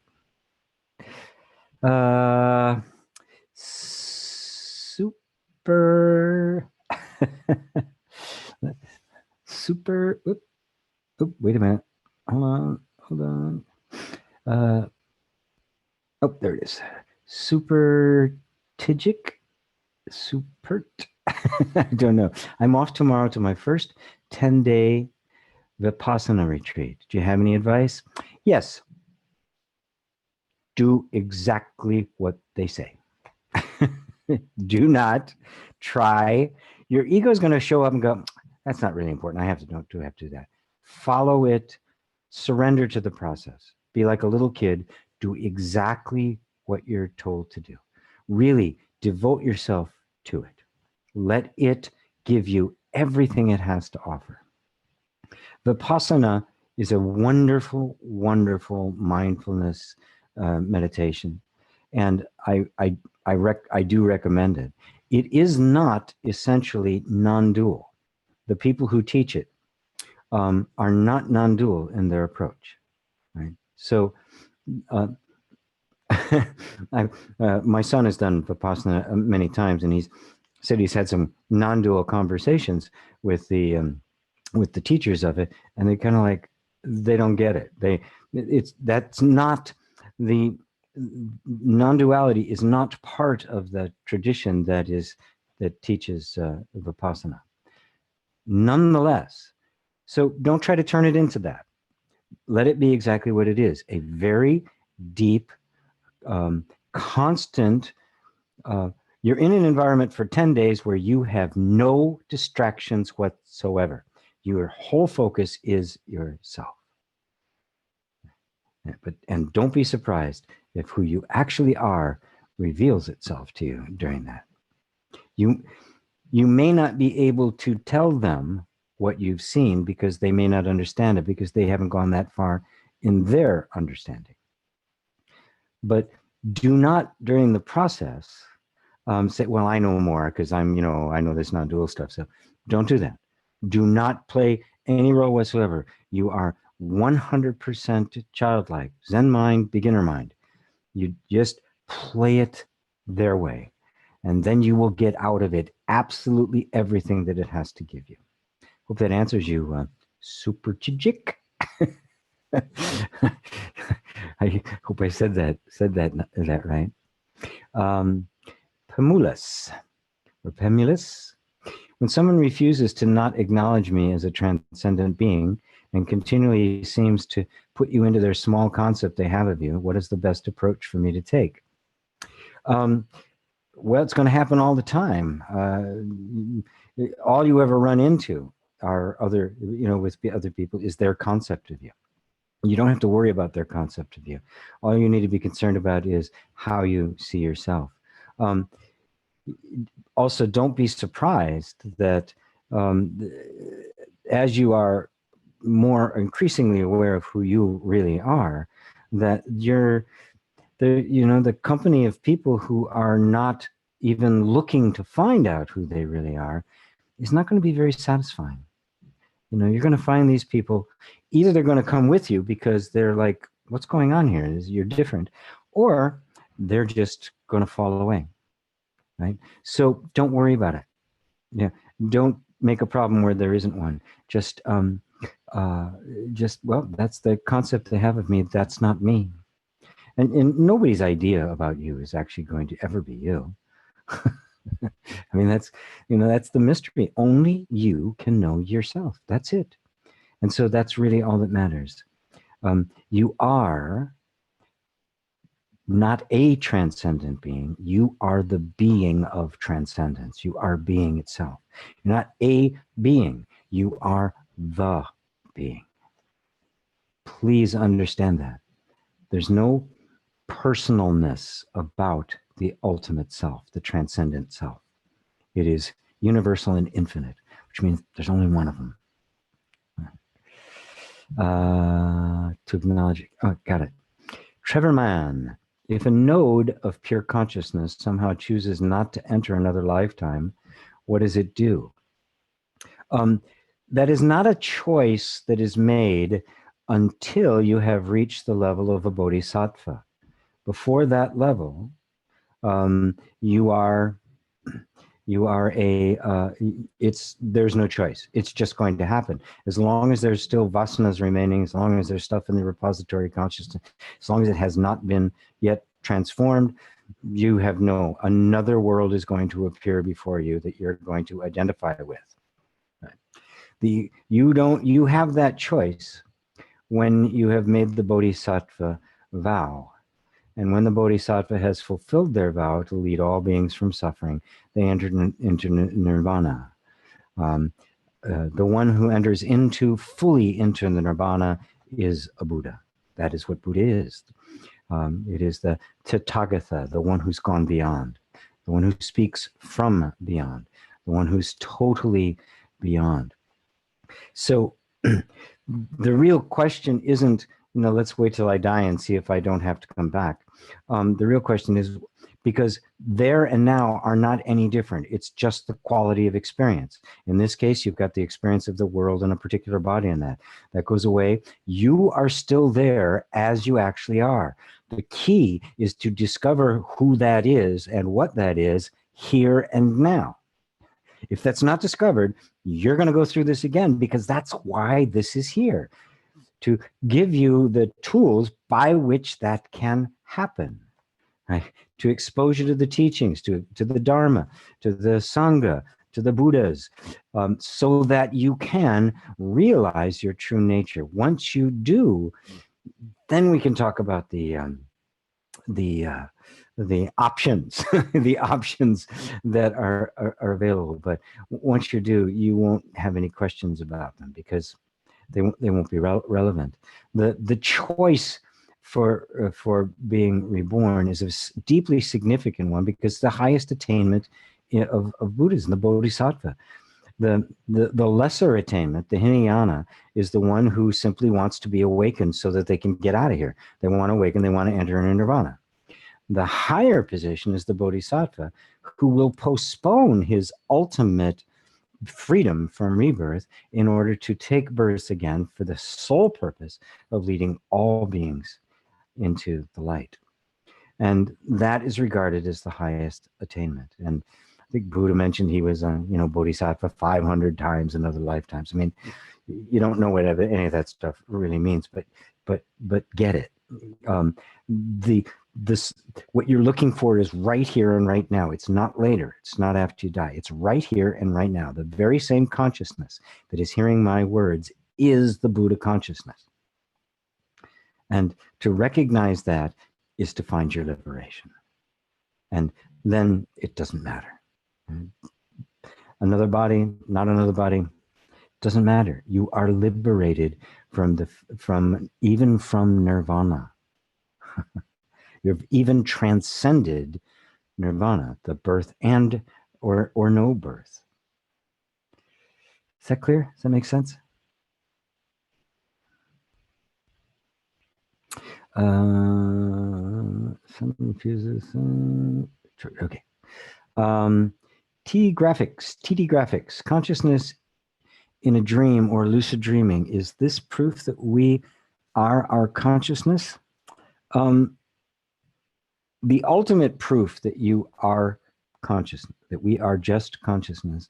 Wait a minute. Hold on. Oh, there it is. Super Tijik Super. I don't know. I'm off tomorrow to my first 10-day Vipassana retreat. Do you have any advice? Yes. Do exactly what they say. Do not try. Your ego is going to show up and go, that's not really important. I have to do that. Follow it. Surrender to the process. Be like a little kid. Do exactly what you're told to do. Really devote yourself to it. Let it give you everything it has to offer. Vipassana is a wonderful, wonderful mindfulness meditation, and I do recommend it. It is not essentially non-dual. The people who teach it are not non-dual in their approach, right? So, my son has done Vipassana many times, and he's said he's had some non-dual conversations with the teachers of it, and they kind of like, they don't get it. That's not the non-duality is not part of the tradition that teaches Vipassana. Nonetheless, so don't try to turn it into that. Let it be exactly what it is: a very deep, constant. You're in an environment for 10 days where you have no distractions whatsoever. Your whole focus is yourself. And don't be surprised if who you actually are reveals itself to you during that. You may not be able to tell them what you've seen because they may not understand it, because they haven't gone that far in their understanding. But do not, during the process, say, well, I know more because I know this non-dual stuff. So don't do that. Do not play any role whatsoever. You are 100% childlike, Zen mind, beginner mind. You just play it their way, and then you will get out of it absolutely everything that it has to give you. Hope that answers you, super chijik. I hope I said that right. Pemulus or Pemulus. When someone refuses to not acknowledge me as a transcendent being and continually seems to put you into their small concept they have of you, what is the best approach for me to take? Well, it's going to happen all the time. All you ever run into are with other people is their concept of you. You don't have to worry about their concept of you. All you need to be concerned about is how you see yourself. Also, don't be surprised that as you are more increasingly aware of who you really are, that the company of people who are not even looking to find out who they really are is not going to be very satisfying. You're going to find these people, either they're going to come with you because they're like, what's going on here? You're different, or they're just going to fall away. Right? So don't worry about it. Yeah. Don't make a problem where there isn't one. Just, well, that's the concept they have of me. That's not me. And nobody's idea about you is actually going to ever be you. I mean, that's the mystery. Only you can know yourself. That's it. And so that's really all that matters. You are not a transcendent being. You are the being of transcendence. You are being itself. You're not a being. You are the being. Please understand that. There's no personalness about the ultimate self, the transcendent self. It is universal and infinite, which means there's only one of them. To acknowledge, got it. Trevor Mann. If a node of pure consciousness somehow chooses not to enter another lifetime, what does it do? That is not a choice that is made until you have reached the level of a bodhisattva. Before that level, there's no choice. It's just going to happen. As long as there's still vasanas remaining, as long as there's stuff in the repository consciousness, as long as it has not been yet transformed, You have another world is going to appear before you that you're going to identify with. Right? You have that choice when you have made the bodhisattva vow. And when the bodhisattva has fulfilled their vow to lead all beings from suffering, they enter into nirvana. The one who enters fully into the nirvana is a Buddha. That is what Buddha is. It is the Tathagata, the one who's gone beyond, the one who speaks from beyond, the one who's totally beyond. So the real question isn't, let's wait till I die and see if I don't have to come back. The real question is, because there and now are not any different. It's just the quality of experience. In this case, you've got the experience of the world in a particular body, and that goes away. You are still there as you actually are. The key is to discover who that is and what that is here and now. If that's not discovered, you're going to go through this again, because that's why this is here, to give you the tools by which that can happen. Right? To expose you to the teachings, to the Dharma, to the Sangha, to the Buddhas, so that you can realize your true nature. Once you do, then we can talk about the options, the options that are available. But once you do, you won't have any questions about them, because they won't be relevant. The choice for being reborn is a deeply significant one, because the highest attainment of Buddhism, the bodhisattva. The lesser attainment, the Hinayana, is the one who simply wants to be awakened so that they can get out of here. They want to awaken, they want to enter into nirvana. The higher position is the bodhisattva, who will postpone his ultimate freedom from rebirth in order to take birth again for the sole purpose of leading all beings into the light. And that is regarded as the highest attainment. And I think Buddha mentioned he was bodhisattva 500 times in other lifetimes. I mean, you don't know what any of that stuff really means, but get it. What you're looking for is right here and right now. It's not later. It's not after you die. It's right here and right now. The very same consciousness that is hearing my words is the Buddha consciousness. And to recognize that is to find your liberation. And then it doesn't matter. Another body, not another body, doesn't matter. You are liberated from nirvana. You've even transcended nirvana, the birth and or no birth. Is that clear? Does that make sense? Some fuses. Okay. TD graphics. Consciousness in a dream or lucid dreaming. Is this proof that we are our consciousness? The ultimate proof that you are consciousness, that we are just consciousness,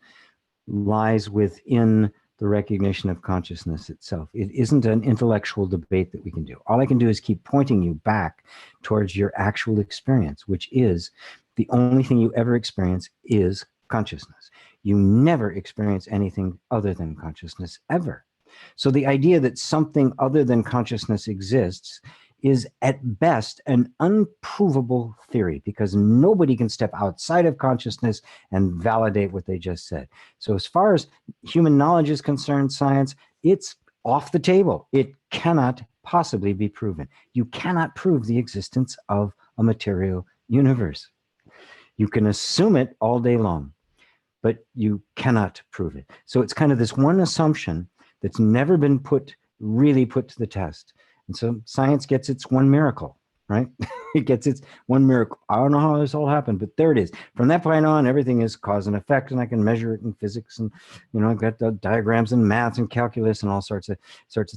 lies within the recognition of consciousness itself. It isn't an intellectual debate that we can do. All I can do is keep pointing you back towards your actual experience, which is the only thing you ever experience is consciousness. You never experience anything other than consciousness, ever. So the idea that something other than consciousness exists is at best an unprovable theory, because nobody can step outside of consciousness and validate what they just said. So as far as human knowledge is concerned, science, it's off the table. It cannot possibly be proven. You cannot prove the existence of a material universe. You can assume it all day long, but you cannot prove it. So it's kind of this one assumption that's never been really put to the test. And so science gets its one miracle, right? It gets its one miracle. I don't know how this all happened, but there it is. From that point on, everything is cause and effect, and I can measure it in physics, and I've got the diagrams and maths and calculus and all sorts of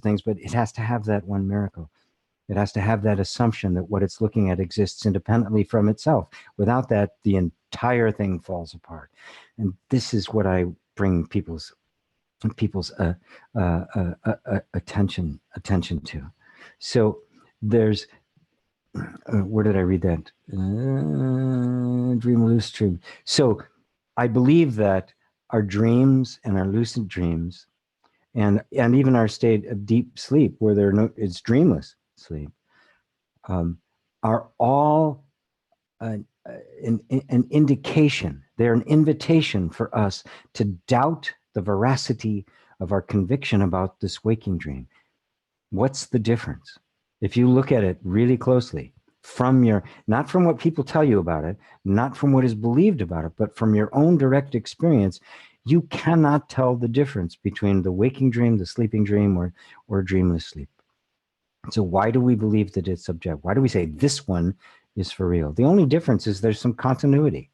things. But it has to have that one miracle. It has to have that assumption that what it's looking at exists independently from itself. Without that, the entire thing falls apart. And this is what I bring people's attention to. So there's where did I read that? Dream, lucid dream. So I believe that our dreams and our lucid dreams and even our state of deep sleep, where it's dreamless sleep, are all an indication. They're an invitation for us to doubt the veracity of our conviction about this waking dream. What's the difference? If you look at it really closely, not from what people tell you about it, not from what is believed about it, but from your own direct experience, you cannot tell the difference between the waking dream, the sleeping dream, or dreamless sleep. So why do we believe that it's subjective? Why do we say this one is for real? The only difference is there's some continuity.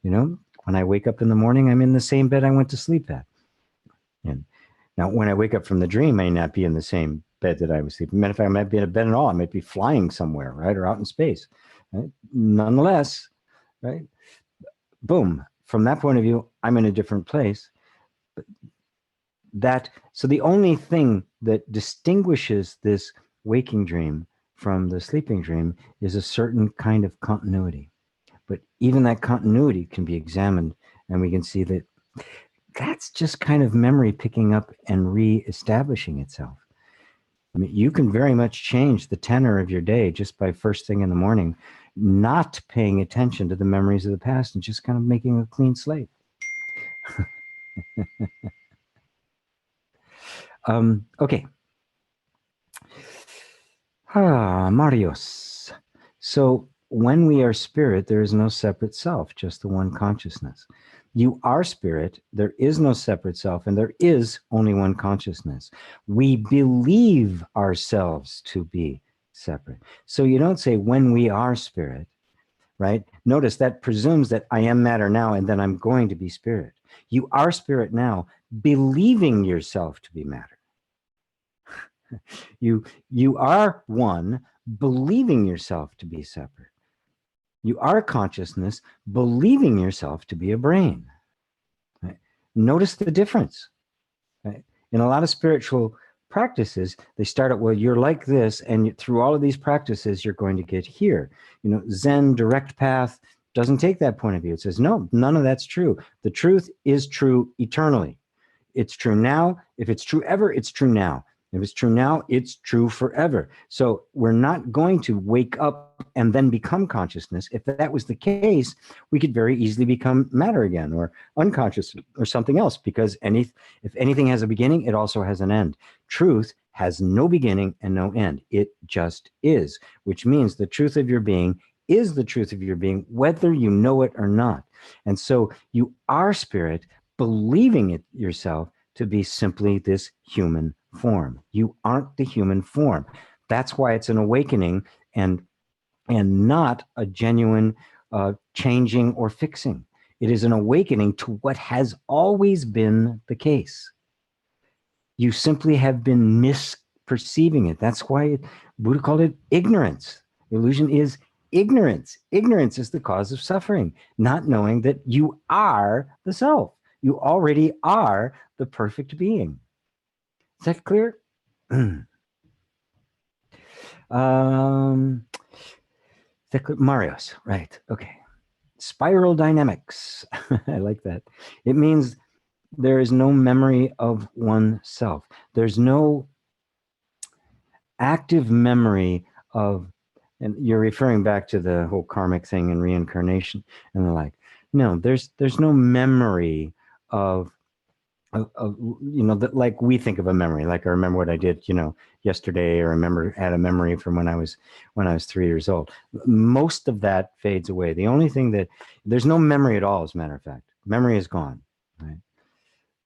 You know, when I wake up in the morning, I'm in the same bed I went to sleep at. And now, when I wake up from the dream, I may not be in the same bed that I was sleeping. Matter of fact, I might be in a bed at all. I might be flying somewhere, right, or out in space. Right? Nonetheless, right? Boom. From that point of view, I'm in a different place. So the only thing that distinguishes this waking dream from the sleeping dream is a certain kind of continuity. But even that continuity can be examined, and we can see that that's just kind of memory picking up and re-establishing itself. I mean, you can very much change the tenor of your day just by first thing in the morning, not paying attention to the memories of the past and just kind of making a clean slate. Okay. Marios. So when we are spirit, there is no separate self, just the one consciousness. You are spirit, there is no separate self, and there is only one consciousness. We believe ourselves to be separate. So you don't say when we are spirit, right? Notice that presumes that I am matter now and then I'm going to be spirit. You are spirit now, believing yourself to be matter. You are one, believing yourself to be separate. You are consciousness, believing yourself to be a brain. Right? Notice the difference. Right? In a lot of spiritual practices, they start out, well, you're like this, and through all of these practices, you're going to get here. You know, Zen direct path doesn't take that point of view. It says, no, none of that's true. The truth is true eternally. It's true now. If it's true ever, it's true now. If it's true now, it's true forever. So we're not going to wake up and then become consciousness. If that was the case, we could very easily become matter again or unconscious or something else, because if anything has a beginning, it also has an end. Truth has no beginning and no end. It just is, which means the truth of your being is the truth of your being, whether you know it or not. And so you are spirit, believing it yourself to be simply this human form. You aren't the human form. That's why it's an awakening and not a genuine changing or fixing. It is an awakening to what has always been the case. You simply have been misperceiving it. That's why Buddha called it ignorance. Illusion is ignorance. Ignorance is the cause of suffering, not knowing that you are the self. You already are the perfect being. Is that clear? Marios, right. Okay. Spiral dynamics. I like that. It means there is no memory of oneself. There's no active memory of, and you're referring back to the whole karmic thing and reincarnation and the like. No, there's no memory of you know, that, like we think of a memory, like I remember what I did, you know, yesterday, or had a memory from when I was 3 years old. Most of that fades away. The only thing there's no memory at all, as a matter of fact. Memory is gone. Right?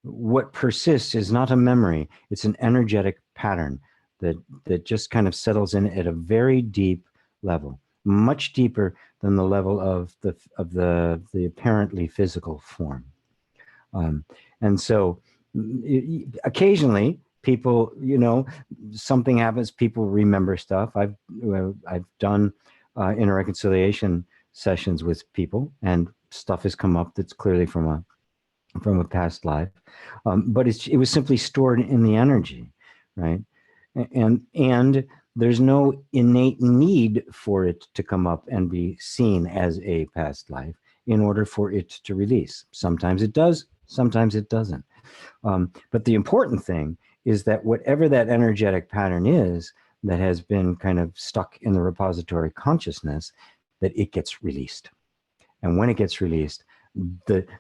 What persists is not a memory. It's an energetic pattern that just kind of settles in at a very deep level, much deeper than the level of the apparently physical form. And so occasionally people, you know, something happens, people remember stuff. I've done interreconciliation sessions with people, and stuff has come up that's clearly from a past life. But it was simply stored in the energy, right? And there's no innate need for it to come up and be seen as a past life in order for it to release. Sometimes it does, sometimes it doesn't. But the important thing is that whatever that energetic pattern is that has been kind of stuck in the repository consciousness, that it gets released. And when it gets released,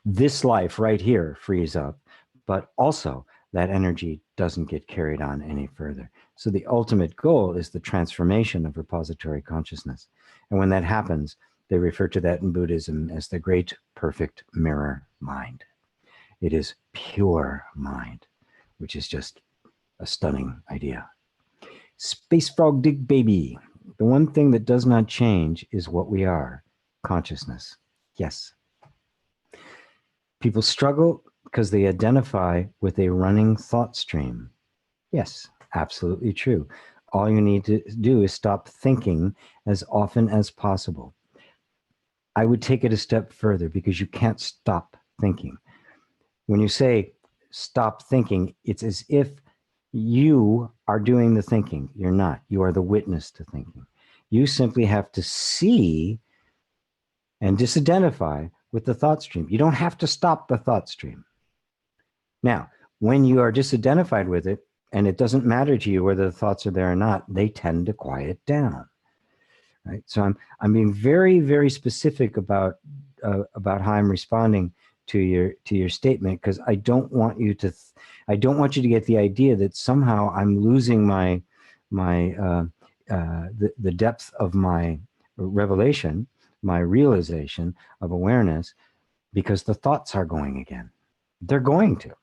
this life right here frees up, but also that energy doesn't get carried on any further. So the ultimate goal is the transformation of repository consciousness. And when that happens, they refer to that in Buddhism as the great perfect mirror mind. It is pure mind, which is just a stunning idea. Space Frog Dig Baby. The one thing that does not change is what we are, consciousness. Yes. People struggle because they identify with a running thought stream. Yes, absolutely true. All you need to do is stop thinking as often as possible. I would take it a step further because you can't stop thinking. When you say stop thinking, it's as if you are doing the thinking. You're not. You are the witness to thinking. You simply have to see and disidentify with the thought stream. You don't have to stop the thought stream. Now, when you are disidentified with it, and it doesn't matter to you whether the thoughts are there or not, they tend to quiet down. Right? So I'm being very, very specific about how I'm responding to your statement, because I don't want you to get the idea that somehow I'm losing the depth of my revelation, my realization of awareness, because the thoughts are going again. They're going to.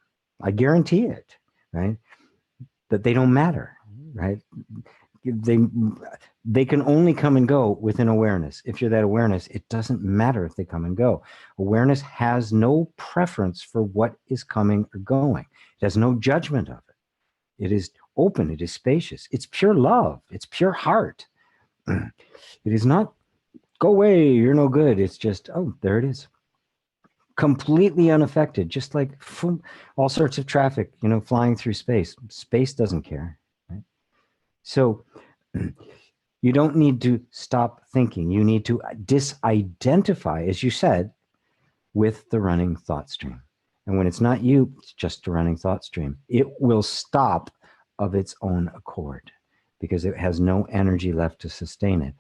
I guarantee it, right? That they don't matter, right? They can only come and go within awareness. If you're that awareness, it doesn't matter if they come and go. Awareness has no preference for what is coming or going. It has no judgment of it. It is open. It is spacious. It's pure love. It's pure heart. It is not, go away, you're no good. It's just, oh, there it is. Completely unaffected, just like all sorts of traffic, flying through space. Space doesn't care, right? So you don't need to stop thinking. You need to disidentify, as you said, with the running thought stream. And when it's not you, it's just a running thought stream. It will stop of its own accord because it has no energy left to sustain it.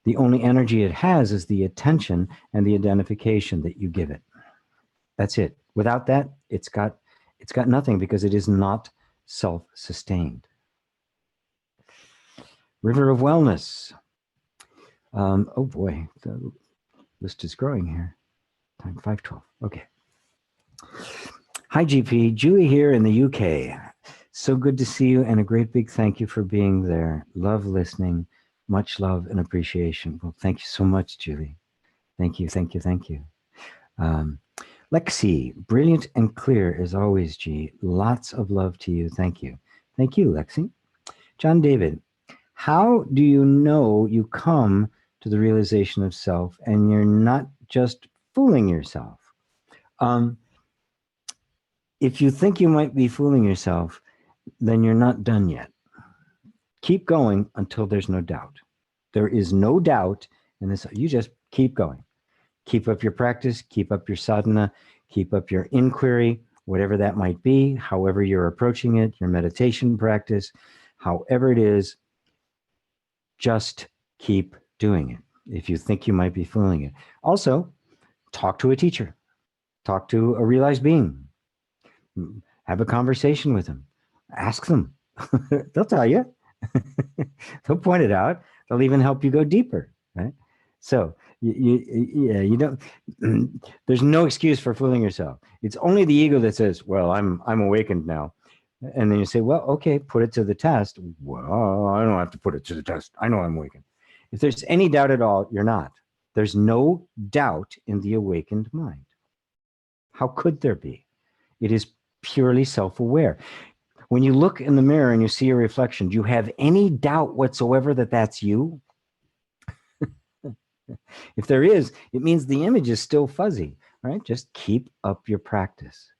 The only energy it has is the attention and the identification that you give it. That's it. Without that, it's got nothing because it is not self-sustained. River of Wellness. Oh boy, the list is growing here. Time 5:12. Okay. Hi, GP. Julie here in the UK. So good to see you, and a great big thank you for being there. Love listening. Much love and appreciation. Well, thank you so much, Julie. Thank you, thank you, thank you. Lexi, brilliant and clear as always, G. Lots of love to you. Thank you. Thank you, Lexi. John David, how do you know you come to the realization of self and you're not just fooling yourself? If you think you might be fooling yourself, then you're not done yet. Keep going until there's no doubt. There is no doubt in this. You just keep going. Keep up your practice, keep up your sadhana, keep up your inquiry, whatever that might be, however you're approaching it, your meditation practice, however it is, just keep doing it if you think you might be fooling it. Also, talk to a teacher, talk to a realized being, have a conversation with them, ask them. They'll tell you. They'll point it out. They'll even help you go deeper, right? So you don't, there's no excuse for fooling yourself. It's only the ego that says, well, I'm awakened now. And then you say, well, okay, put it to the test. Well, I don't have to put it to the test. I know I'm awakened. If there's any doubt at all, you're not. There's no doubt in the awakened mind. How could there be? It is purely self-aware. When you look in the mirror and you see your reflection, do you have any doubt whatsoever that that's you? If there is, it means the image is still fuzzy, right? Just keep up your practice,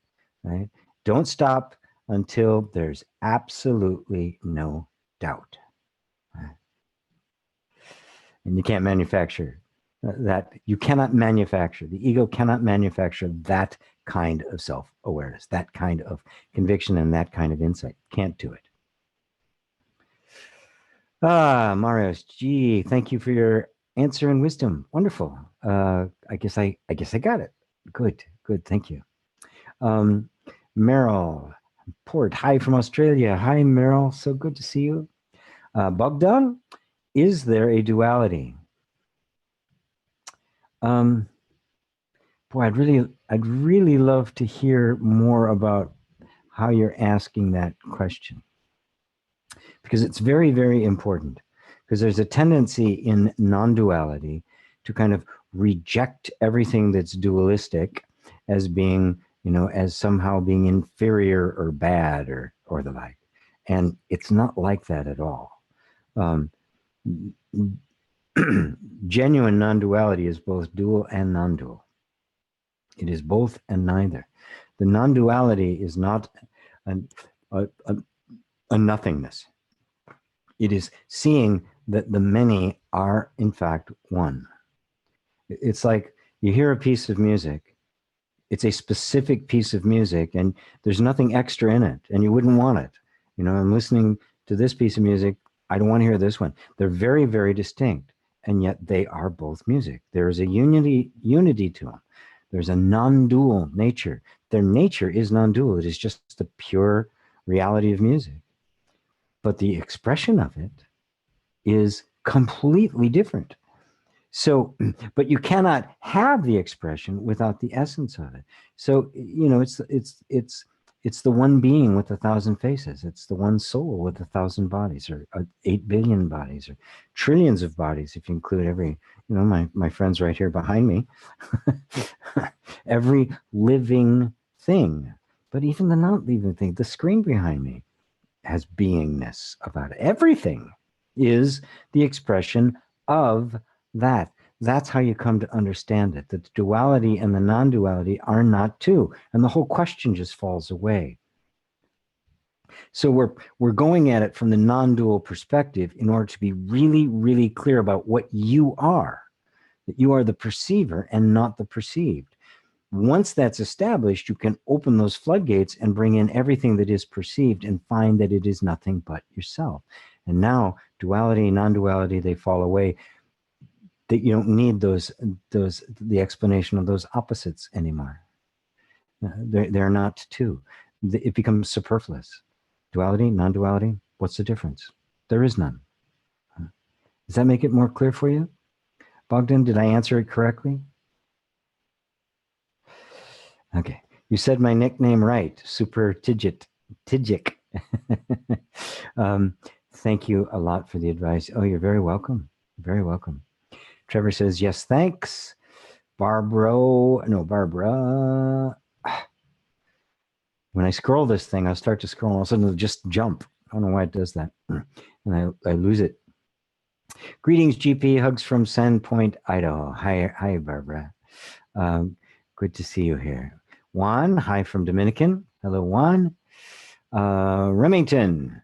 right? Don't stop until there's absolutely no doubt. And you can't manufacture that. You cannot manufacture, the ego cannot manufacture that kind of self-awareness, that kind of conviction, and that kind of insight. Can't do it. Marios, gee, thank you for your answer and wisdom. Wonderful. I guess I got it. Good, thank you. Meryl Port, hi from Australia. Hi, Meryl, so good to see you. Bogdan, is there a duality? Boy, I'd really love to hear more about how you're asking that question, because it's very, very important. Because there's a tendency in non-duality to kind of reject everything that's dualistic as being, as somehow being inferior or bad or the like. And it's not like that at all. Genuine non-duality is both dual and non-dual. It is both and neither. The non-duality is not a nothingness. It is seeing that the many are, in fact, one. It's like you hear a piece of music. It's a specific piece of music, and there's nothing extra in it, and you wouldn't want it. I'm listening to this piece of music. I don't want to hear this one. They're very, very distinct, and yet they are both music. There is a unity to them. There's a non-dual nature. Their nature is non-dual. It is just the pure reality of music. But the expression of it is completely different. So, but you cannot have the expression without the essence of it. So, it's the one being with 1,000 faces. It's the one soul with 1,000 bodies, or 8 billion bodies, or trillions of bodies, if you include every, my friends right here behind me, every living thing. But even the not living thing, the screen behind me, has beingness about it. Everything is the expression of that. That's how you come to understand it, that the duality and the non-duality are not two, and the whole question just falls away. So we're going at it from the non-dual perspective in order to be really, really clear about what you are, that you are the perceiver and not the perceived. Once that's established, you can open those floodgates and bring in everything that is perceived and find that it is nothing but yourself. And now duality, non-duality, they fall away. That you don't need the explanation of those opposites anymore. They're not two. It becomes superfluous. Duality, non-duality, what's the difference? There is none. Does that make it more clear for you? Bogdan, did I answer it correctly? Okay. You said my nickname right. Super Tijik. Thank you a lot for the advice. Oh, you're very welcome. Very welcome. Trevor says, yes, thanks. Barbara. When I scroll this thing, I'll start to scroll, and all of a sudden it'll just jump. I don't know why it does that. And I lose it. Greetings, GP. Hugs from Sandpoint, Idaho. Hi, Barbara. Good to see you here. Juan, hi from Dominican. Hello, Juan. Remington,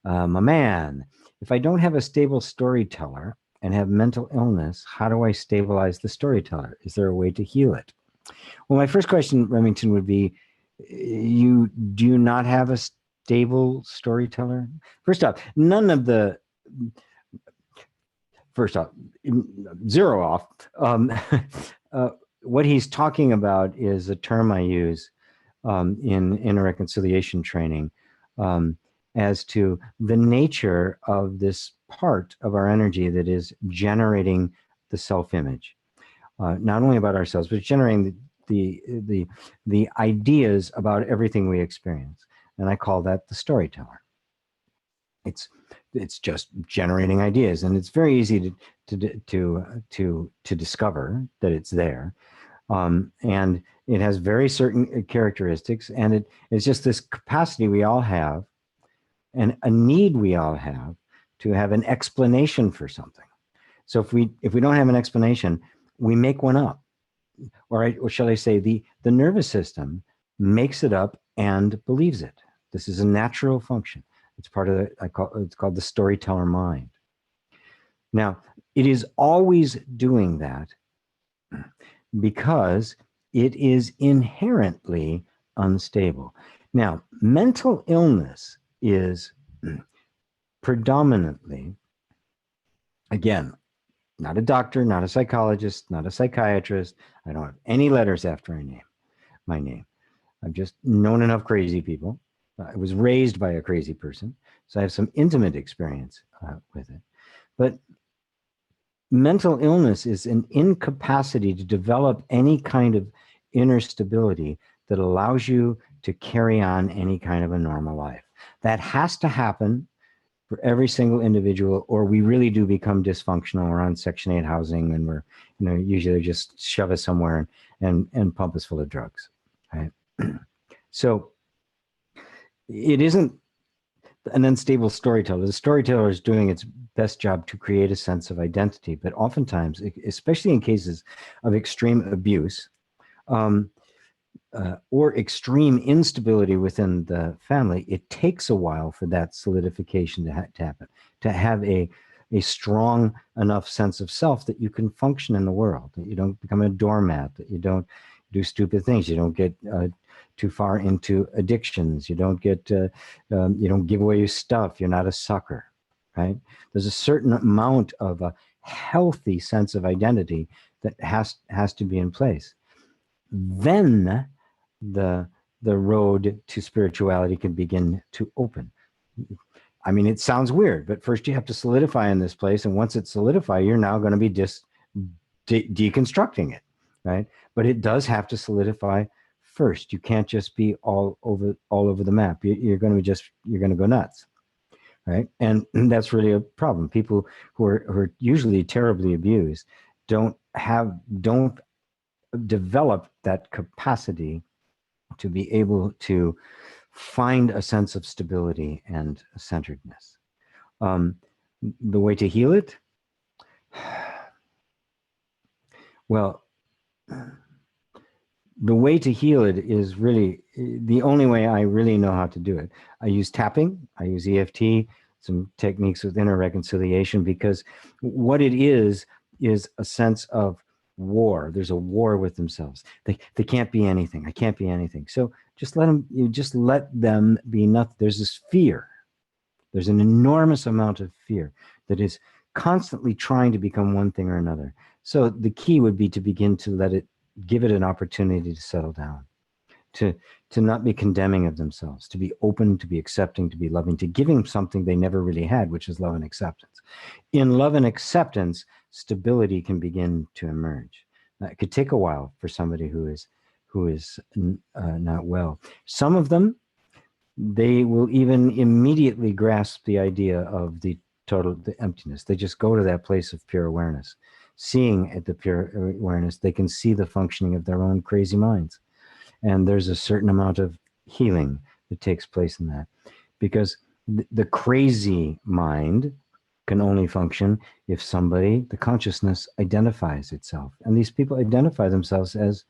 my man. If I don't have a stable storyteller and have mental illness, how do I stabilize the storyteller? Is there a way to heal it? Well, my first question, Remington, would be, do you not have a stable storyteller? First off, zero off. What he's talking about is a term I use in inner reconciliation training as to the nature of this part of our energy that is generating the self-image, not only about ourselves, but generating the ideas about everything we experience. And I call that the storyteller. It's just generating ideas, and it's very easy to discover that it's there. And it has very certain characteristics, and it's just this capacity we all have, and a need we all have to have an explanation for something. So if we don't have an explanation, we make one up, or shall I say, the nervous system makes it up and believes it. This is a natural function. It's part of it's called the storyteller mind. Now, it is always doing that because it is inherently unstable. Now, mental illness is predominantly, again, not a doctor, not a psychologist, not a psychiatrist. I don't have any letters after my name. I've just known enough crazy people. I was raised by a crazy person, so I have some intimate experience with it. But mental illness is an incapacity to develop any kind of inner stability that allows you to carry on any kind of a normal life. That has to happen for every single individual, or we really do become dysfunctional. We're on Section 8 housing, and we're, usually just shove us somewhere and pump us full of drugs, right? So it isn't an unstable storyteller. The storyteller is doing its best job to create a sense of identity, but oftentimes, especially in cases of extreme abuse, or extreme instability within the family, it takes a while for that solidification to happen, to have a strong enough sense of self that you can function in the world, that you don't become a doormat, that you don't do stupid things, you don't get too far into addictions, you don't get, you don't give away your stuff, you're not a sucker, right? There's a certain amount of a healthy sense of identity that has to be in place. Then the road to spirituality can begin to open. I mean, it sounds weird, but first you have to solidify in this place, and once it's solidified, you're now going to be deconstructing it, right? But it does have to solidify first. You can't just be all over the map. You're going to go nuts, right? And that's really a problem. People who are usually terribly abused don't develop that capacity to be able to find a sense of stability and centeredness. The way to heal it? Well, the way to heal it is really the only way I really know how to do it. I use tapping, I use EFT, some techniques with inner reconciliation, because what it is a sense of war. There's a war with themselves. They can't be anything. I can't be anything. So just let them be nothing. There's this fear. There's an enormous amount of fear that is constantly trying to become one thing or another. So the key would be to begin to give it an opportunity to settle down, to not be condemning of themselves, to be open, to be accepting, to be loving, to giving something they never really had, which is love and acceptance. In love and acceptance, stability can begin to emerge. It could take a while for somebody who is not well. Some of them, they will even immediately grasp the idea of the emptiness. They just go to that place of pure awareness. Seeing at the pure awareness, they can see the functioning of their own crazy minds. And there's a certain amount of healing that takes place in that, because the crazy mind can only function if the consciousness identifies itself. And these people identify themselves as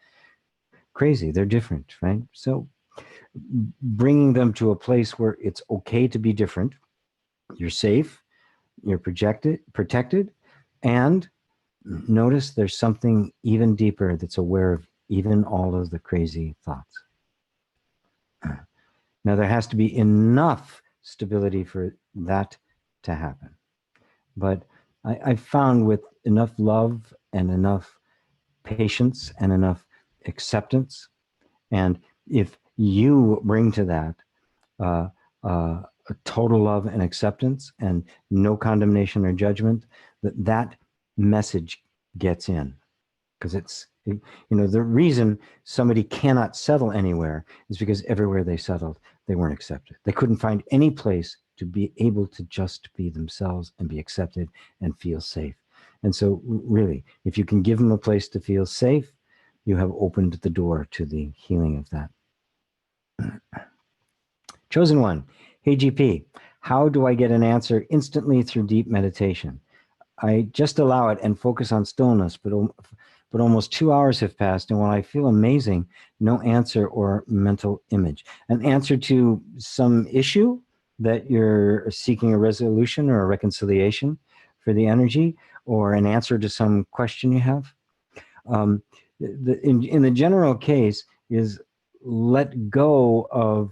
crazy. They're different, right? So bringing them to a place where it's okay to be different, you're safe, you're protected, and notice there's something even deeper that's aware of even all of the crazy thoughts. Now, there has to be enough stability for that to happen. But I found with enough love and enough patience and enough acceptance, and if you bring to that a total love and acceptance and no condemnation or judgment, that message gets in. Because the reason somebody cannot settle anywhere is because everywhere they settled, they weren't accepted. They couldn't find any place to be able to just be themselves and be accepted and feel safe. And so really, if you can give them a place to feel safe, you have opened the door to the healing of that. Chosen one. Hey, GP, how do I get an answer instantly through deep meditation? I just allow it and focus on stillness, but almost 2 hours have passed, and while I feel amazing, no answer or mental image. An answer to some issue that you're seeking a resolution or a reconciliation, for the energy or an answer to some question you have. In the general case is let go of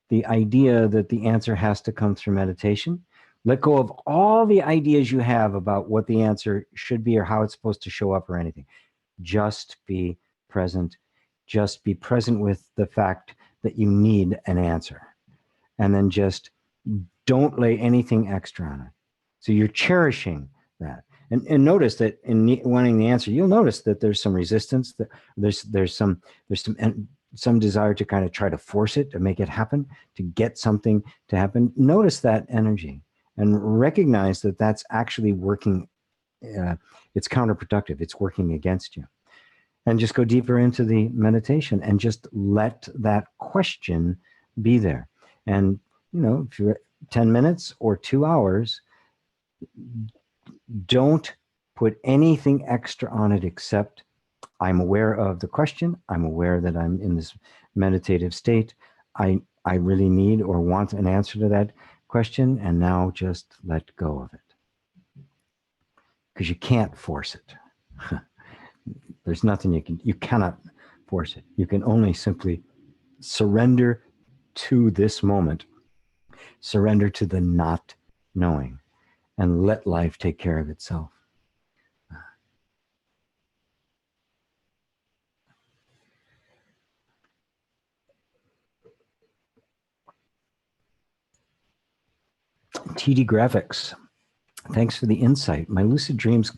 the idea that the answer has to come through meditation. Let go of all the ideas you have about what the answer should be or how it's supposed to show up or anything. Just be present. Just be present with the fact that you need an answer. And then just don't lay anything extra on it. So you're cherishing that. And notice that in wanting the answer, you'll notice that there's some resistance, that there's some desire to kind of try to force it, to make it happen, to get something to happen. Notice that energy and recognize that that's actually working. It's counterproductive. It's working against you. And just go deeper into the meditation and just let that question be there. And, you know, if you're 10 minutes or 2 hours, don't put anything extra on it except I'm aware of the question. I'm aware that I'm in this meditative state. I really need or want an answer to that question, and now just let go of it. Because you can't force it. There's nothing you cannot force it. You can only simply surrender to this moment, surrender to the not knowing, and let life take care of itself. TD Graphics, thanks for the insight. My lucid dreams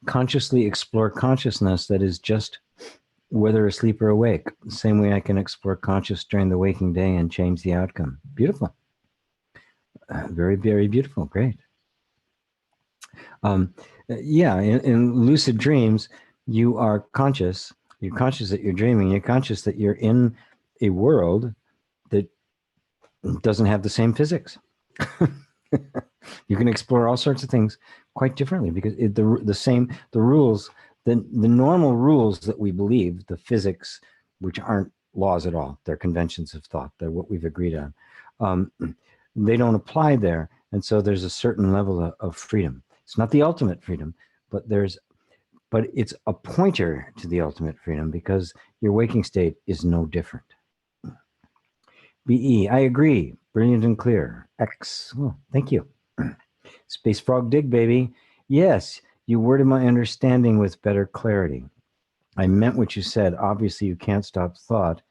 consciously explore consciousness that is just whether asleep or awake. The same way I can explore conscious during the waking day and change the outcome. Beautiful. Very, very beautiful. Great. Yeah, in lucid dreams, you are conscious. You're conscious that you're dreaming. You're conscious that you're in a world that doesn't have the same physics. You can explore all sorts of things quite differently because the rules, the normal rules that we believe, the physics, which aren't laws at all, they're conventions of thought. They're what we've agreed on. They don't apply there, and so there's a certain level of freedom. It's not the ultimate freedom, but it's a pointer to the ultimate freedom because your waking state is no different. BE, I agree. Brilliant and clear. X, oh, thank you. Space Frog Dig, baby. Yes, you worded my understanding with better clarity. I meant what you said. Obviously, you can't stop thought,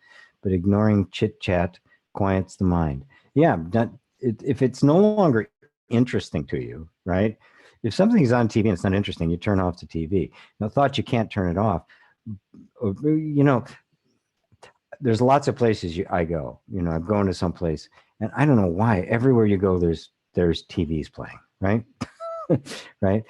but ignoring chit-chat quiets the mind. Yeah, if it's no longer interesting to you, right? If something's on TV and it's not interesting, you turn off the TV. Now, thought you can't turn it off. You know, there's lots of places I go. You know, I'm going to some place, and I don't know why. Everywhere you go, there's TVs playing, right? Right?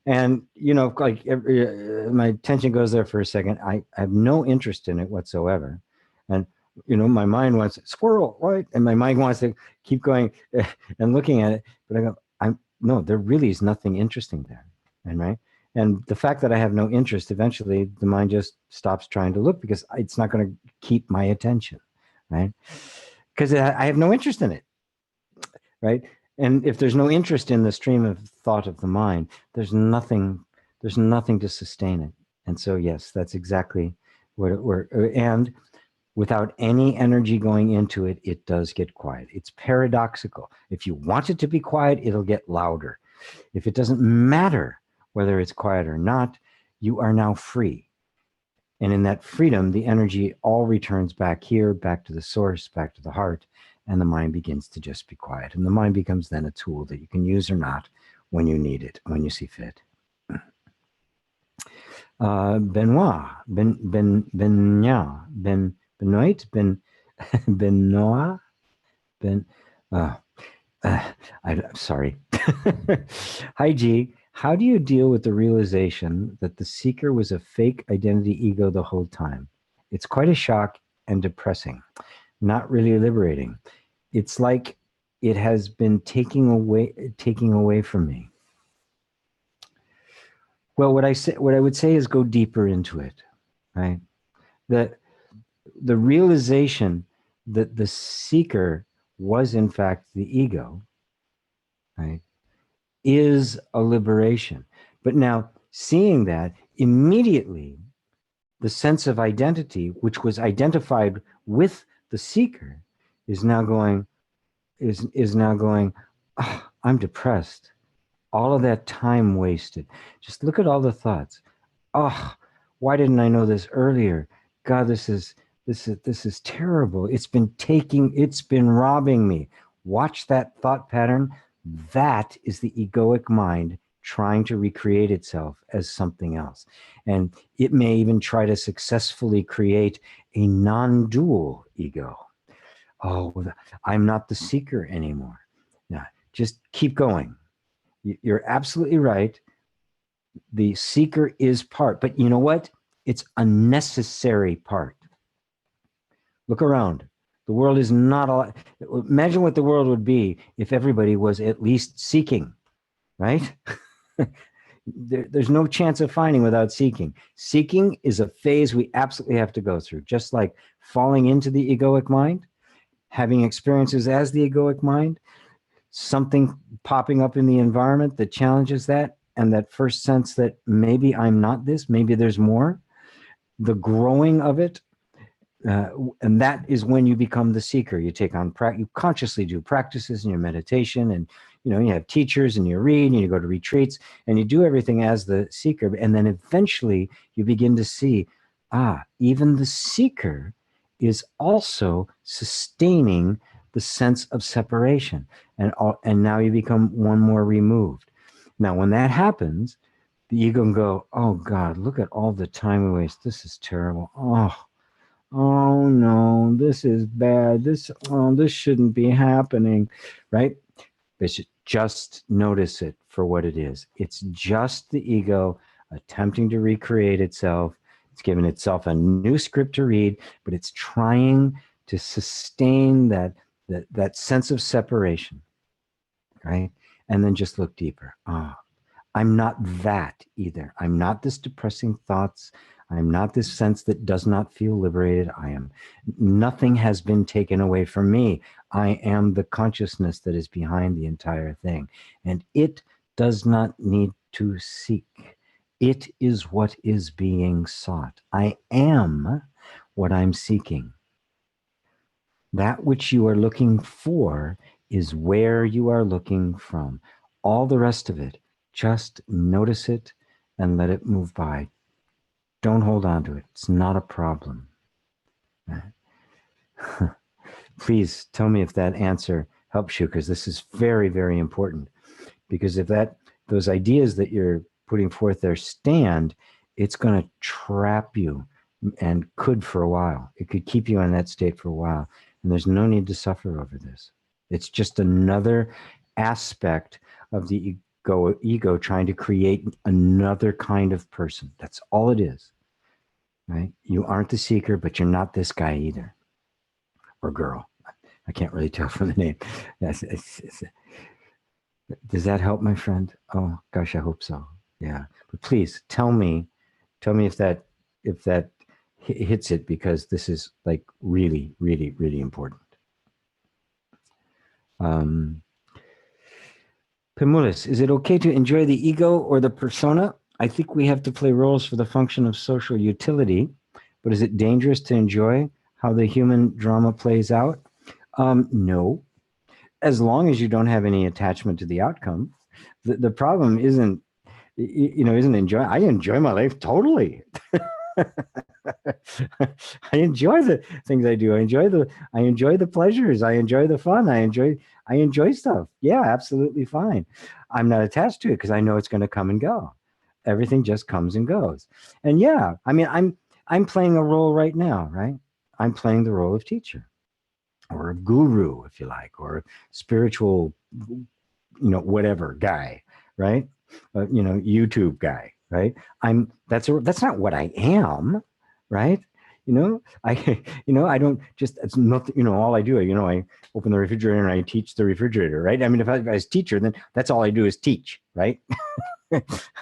And, you know, like my attention goes there for a second. I have no interest in it whatsoever. And, you know, my mind wants squirrel, right? And my mind wants to keep going and looking at it. But I go, no, there really is nothing interesting there. And right. And the fact that I have no interest, eventually the mind just stops trying to look because it's not going to keep my attention, right? Because I have no interest in it, right? And if there's no interest in the stream of thought of the mind, there's nothing to sustain it. And so, yes, that's exactly what and without any energy going into it, it does get quiet. It's paradoxical. If you want it to be quiet, it'll get louder. If it doesn't matter whether it's quiet or not, you are now free. And in that freedom, the energy all returns back here, back to the source, back to the heart, and the mind begins to just be quiet. And the mind becomes then a tool that you can use or not when you need it, when you see fit. Benoit, Benoit, I'm sorry. Hi, G. How do you deal with the realization that the seeker was a fake identity ego the whole time? It's quite a shock and depressing, not really liberating. It's like it has been taking away from me. Well, what I would say is go deeper into it, right? The realization that the seeker was in fact the ego, right, is a liberation. But now seeing that immediately, the sense of identity, which was identified with the seeker, is now going, oh, I'm depressed. All of that time wasted. Just look at all the thoughts. Oh, why didn't I know this earlier? God, this is terrible. It's been robbing me. Watch that thought pattern. That is the egoic mind trying to recreate itself as something else. And it may even try to successfully create a non-dual ego. Oh, I'm not the seeker anymore. Now, just keep going. You're absolutely right. The seeker is part, but you know what? It's a necessary part. Look around. The world is not a lot. Imagine what the world would be if everybody was at least seeking, right? There's no chance of finding without seeking. Seeking is a phase we absolutely have to go through, just like falling into the egoic mind, having experiences as the egoic mind, something popping up in the environment that challenges that, and that first sense that maybe I'm not this, maybe there's more, the growing of it, and that is when you become the seeker. You take on, you consciously do practices in your meditation, and you have teachers, and you read, and you go to retreats, and you do everything as the seeker, and then eventually you begin to see, even the seeker is also sustaining the sense of separation, and now you become one more removed. Now, when that happens, the ego can go, oh God, look at all the time we waste. This is terrible. Oh no, this is bad. This shouldn't be happening, right? But just notice it for what it is. It's just the ego attempting to recreate itself. It's given itself a new script to read, but it's trying to sustain that sense of separation, right? And then just look deeper. I'm not that either. I'm not this depressing thoughts. I'm not this sense that does not feel liberated. Nothing has been taken away from me. I am the consciousness that is behind the entire thing. And it does not need to seek. It is what is being sought. I am what I'm seeking. That which you are looking for is where you are looking from. All the rest of it, just notice it and let it move by. Don't hold on to it. It's not a problem. Please tell me if that answer helps you, because this is very, very important. Because if those ideas that you're putting forth there stand, it's going to trap you, and could for a while. It could keep you in that state for a while. And there's no need to suffer over this. It's just another aspect of the ego trying to create another kind of person. That's all it is, right? You aren't the seeker, but you're not this guy either, or girl. I can't really tell from the name. Does that help, my friend? Oh gosh, I hope so. Yeah, but please tell me if that hits it, because this is like really, really, really important. Pimulis, is it okay to enjoy the ego or the persona? I think we have to play roles for the function of social utility, but is it dangerous to enjoy how the human drama plays out? No, as long as you don't have any attachment to the outcome. The problem isn't enjoy. I enjoy my life totally. I enjoy the things I do. I enjoy the pleasures. I enjoy the fun. I enjoy stuff. Yeah, absolutely fine. I'm not attached to it because I know it's going to come and go. Everything just comes and goes. And yeah, I mean, I'm playing a role right now, right? I'm playing the role of teacher, or of guru, if you like, or spiritual, whatever guy, right? YouTube guy, right? That's not what I am, right? I don't just, it's not, all I do, I open the refrigerator and I teach the refrigerator, right? I mean, if I was a teacher, then that's all I do is teach, right?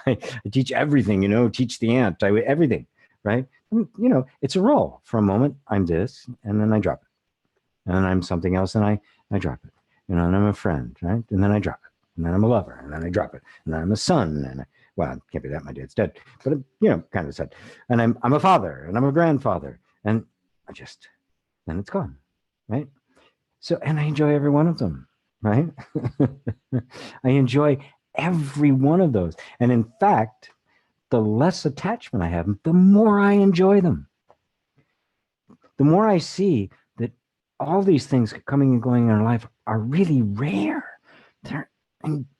I teach everything, teach the ant, everything, right? It's a role. For a moment, I'm this, and then I drop it. And then I'm something else, and I drop it. And I'm a friend, right? And then I drop it. and then I'm a lover, and then I drop it, and then I'm a son, and well, it can't be that, my dad's dead, but kind of sad, and I'm a father, and I'm a grandfather, and then it's gone, right? So, and I enjoy every one of them, right? I enjoy every one of those, and in fact, the less attachment I have, the more I enjoy them. The more I see that all these things coming and going in our life are really rare. They're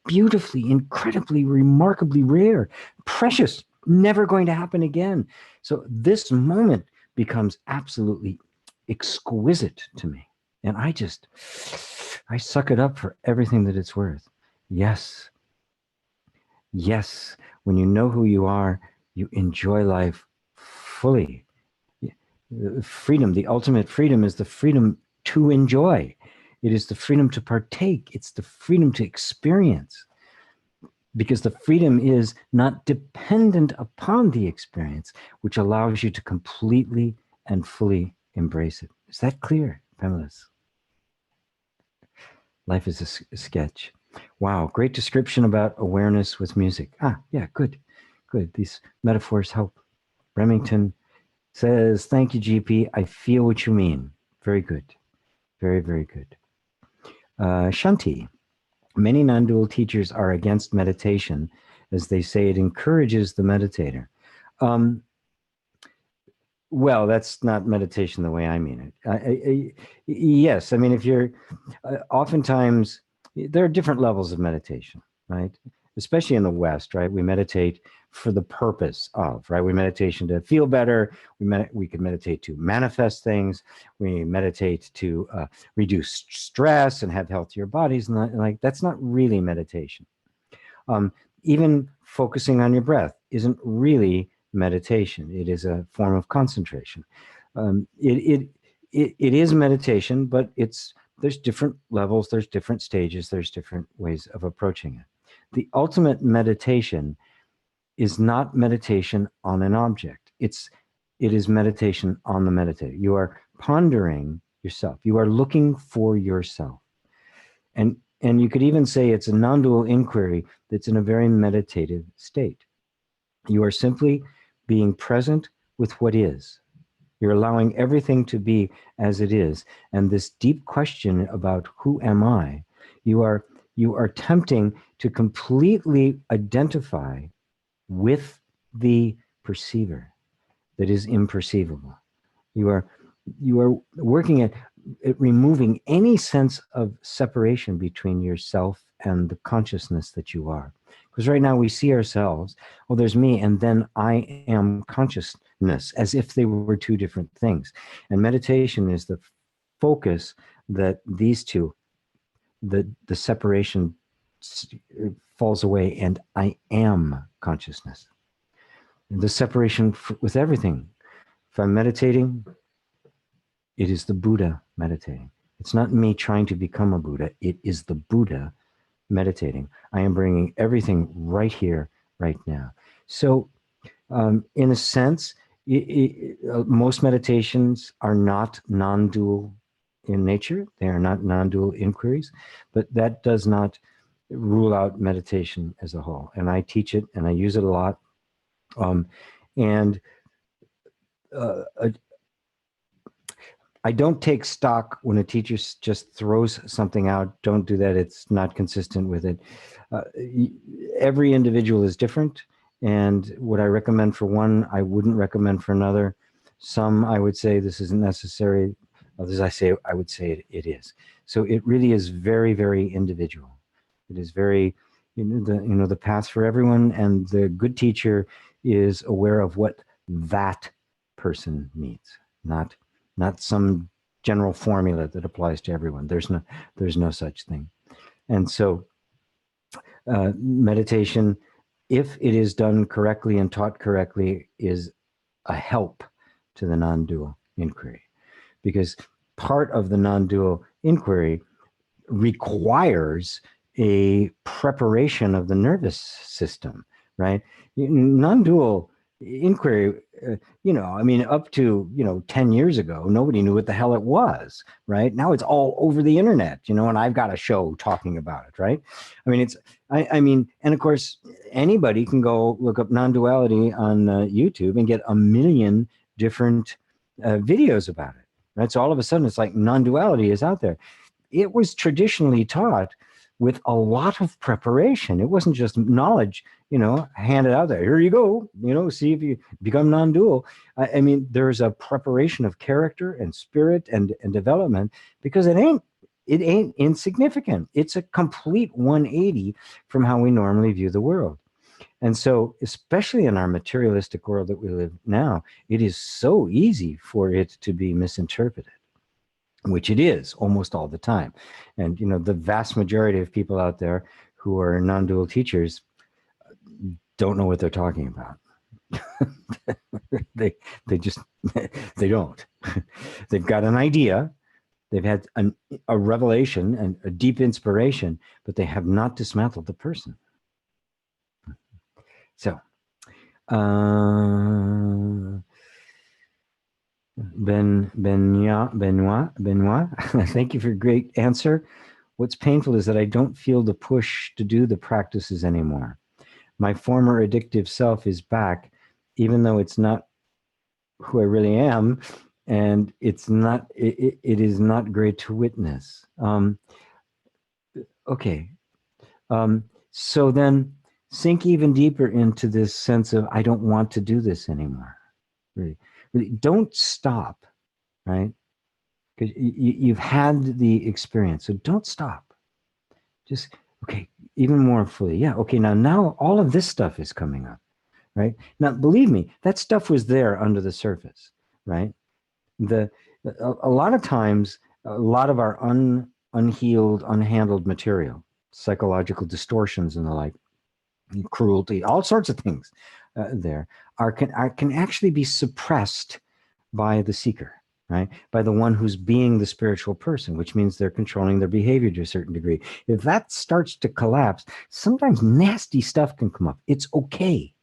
beautifully, incredibly, remarkably rare, precious, never going to happen again. So this moment becomes absolutely exquisite to me. And I suck it up for everything that it's worth. Yes. Yes. When you know who you are, you enjoy life fully. Freedom, the ultimate freedom, is the freedom to enjoy. It is the freedom to partake. It's the freedom to experience. Because the freedom is not dependent upon the experience, which allows you to completely and fully embrace it. Is that clear, feminists? Life is a sketch. Wow, great description about awareness with music. Yeah, good. These metaphors help. Remington says, thank you, GP. I feel what you mean. Very good. Very, very good. Shanti, many non-dual teachers are against meditation as they say it encourages the meditator. Well, that's not meditation the way I mean it. Yes, I mean, if you're, oftentimes, there are different levels of meditation, right? Especially in the West, right? We meditate for the purpose of, right? We meditation to feel better. We can meditate to manifest things. We meditate to reduce stress and have healthier bodies. And that's not really meditation. Even focusing on your breath isn't really meditation. It is a form of concentration. It is meditation, but there's different levels, there's different stages, there's different ways of approaching it. The ultimate meditation is not meditation on an object. It is meditation on the meditator. You are pondering yourself. You are looking for yourself. And you could even say it's a non-dual inquiry that's in a very meditative state. You are simply being present with what is. You're allowing everything to be as it is. And this deep question about who am I, you are attempting to completely identify with the perceiver that is imperceivable. You are working at removing any sense of separation between yourself and the consciousness that you are. Because right now we see ourselves, oh, there's me, and then I am consciousness, as if they were two different things. And meditation is the focus that these two, the separation falls away, and I am consciousness. The separation with everything. If I'm meditating, it is the Buddha meditating. It's not me trying to become a Buddha. It is the Buddha meditating. I am bringing everything right here, right now. So in a sense, most meditations are not non-dual in nature. They are not non-dual inquiries, but that does not rule out meditation as a whole. And I teach it and I use it a lot. I don't take stock when a teacher just throws something out. Don't do that. It's not consistent with it. Every individual is different. And what I recommend for one, I wouldn't recommend for another. Some, I would say this isn't necessary. Others, I would say it is. So it really is very, very individual. It is very, the path for everyone. And the good teacher is aware of what that person needs, not some general formula that applies to everyone. There's no such thing. And so meditation, if it is done correctly and taught correctly, is a help to the non-dual inquiry, because part of the non-dual inquiry requires a preparation of the nervous system, right? Non-dual inquiry, I mean, up to, 10 years ago, nobody knew what the hell it was, right? Now it's all over the internet, and I've got a show talking about it, right? I mean, I mean, and of course, anybody can go look up non-duality on YouTube and get a million different videos about it, right? So all of a sudden it's like non-duality is out there. It was traditionally taught with a lot of preparation. It wasn't just knowledge, handed out there. Here you go, see if you become non-dual. I mean, there's a preparation of character and spirit and development, because it ain't insignificant. It's a complete 180 from how we normally view the world. And so, especially in our materialistic world that we live now, it is so easy for it to be misinterpreted, which it is almost all the time. And, the vast majority of people out there who are non-dual teachers don't know what they're talking about. they just, they don't. They've got an idea. They've had a revelation and a deep inspiration, but they have not dismantled the person. So, Benoit, thank you for a great answer. What's painful is that I don't feel the push to do the practices anymore. My former addictive self is back, even though it's not who I really am, and it is not great to witness. Okay. So then sink even deeper into this sense of, I don't want to do this anymore. Really don't stop, right? Because you've had the experience, so don't stop. Just, okay, even more fully. Yeah, okay, now all of this stuff is coming up, right? Now, believe me, that stuff was there under the surface, right? A lot of times, a lot of our unhealed, unhandled material, psychological distortions and the like, cruelty, all sorts of things there can actually be suppressed by the seeker, right? By the one who's being the spiritual person, which means they're controlling their behavior to a certain degree. If that starts to collapse, sometimes nasty stuff can come up. It's okay.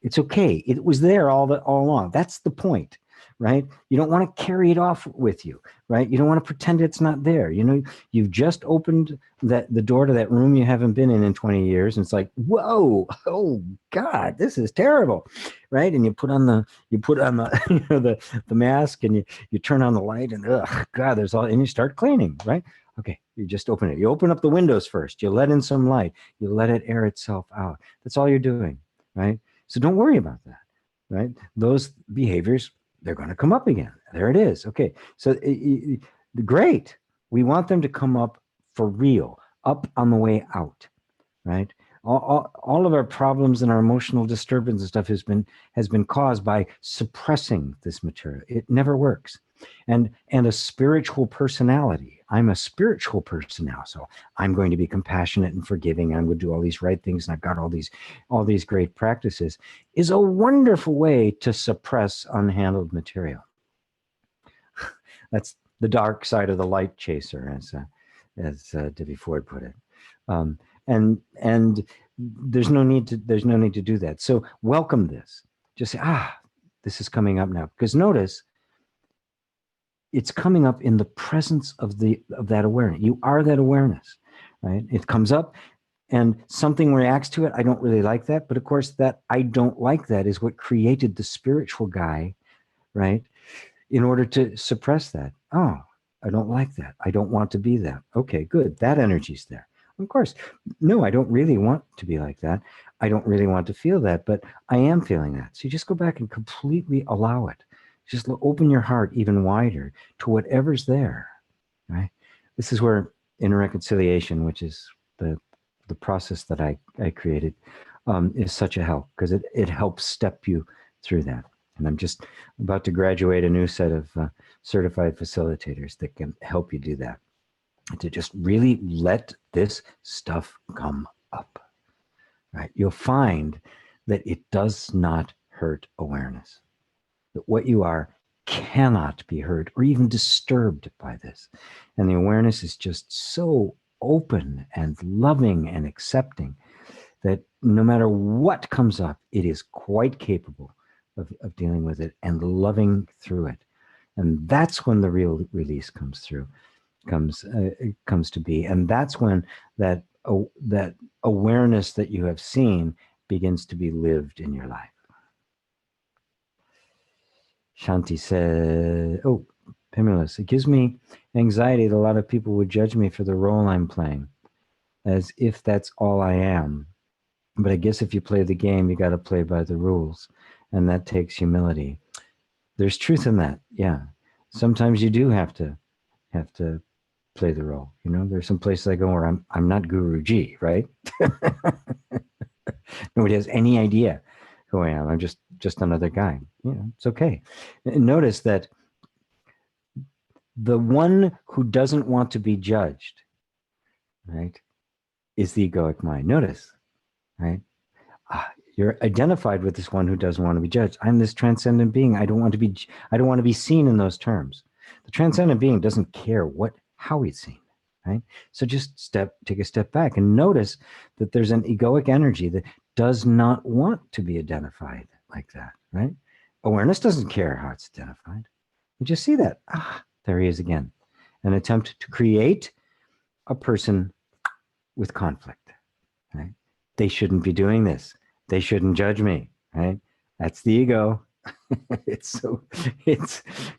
It's okay. It was there all along. That's the point, right? You don't want to carry it off with you, right? You don't want to pretend it's not there. You've just opened the door to that room you haven't been in 20 years. And it's like, whoa, oh God, this is terrible, right? And you put on the the mask, and you turn on the light, and God, and you start cleaning, right? Okay, you just open it. You open up the windows first. You let in some light. You let it air itself out. That's all you're doing, right? So don't worry about that, right? Those behaviors, they're going to come up again. There it is. Okay. So great. We want them to come up for real, up on the way out, right? All of our problems and our emotional disturbance and stuff has been caused by suppressing this material. It never works. And a spiritual personality. I'm a spiritual person now, so I'm going to be compassionate and forgiving. I'm going to do all these right things, and I've got all these great practices. Is a wonderful way to suppress unhandled material. That's the dark side of the light chaser, as Debbie Ford put it. And there's no need to do that. So welcome this. Just say, this is coming up now. Because notice, it's coming up in the presence of that awareness. You are that awareness, right? It comes up and something reacts to it. I don't really like that. But of course, that I don't like that is what created the spiritual guy, right? In order to suppress that. Oh, I don't like that. I don't want to be that. Okay, good. That energy's there. Of course, no, I don't really want to be like that. I don't really want to feel that, but I am feeling that. So you just go back and completely allow it. Just open your heart even wider to whatever's there, right? This is where inner reconciliation, which is the process that I created, is such a help, because it helps step you through that. And I'm just about to graduate a new set of certified facilitators that can help you do that, to just really let this stuff come up, right? You'll find that it does not hurt awareness. That what you are cannot be hurt or even disturbed by this. And the awareness is just so open and loving and accepting that no matter what comes up, it is quite capable of dealing with it and loving through it. And that's when the real release comes through, comes to be. And that's when that awareness that you have seen begins to be lived in your life. Shanti said, oh, Pimulus, it gives me anxiety that a lot of people would judge me for the role I'm playing, as if that's all I am. But I guess if you play the game, you got to play by the rules. And that takes humility. There's truth in that. Yeah. Sometimes you do have to play the role. You know, there's some places I go where I'm not Guru G, right? Nobody has any idea who I am. I'm just another guy. You know, it's okay. And notice that the one who doesn't want to be judged, right, is the egoic mind. Notice, right? You're identified with this one who doesn't want to be judged. I'm this transcendent being. I don't want to be seen in those terms. The transcendent being doesn't care how he's seen, right? So just take a step back and notice that there's an egoic energy that does not want to be identified like that, right? Awareness doesn't care how it's identified. You just see that. There he is again. An attempt to create a person with conflict, right? They shouldn't be doing this. They shouldn't judge me, right? That's the ego. It's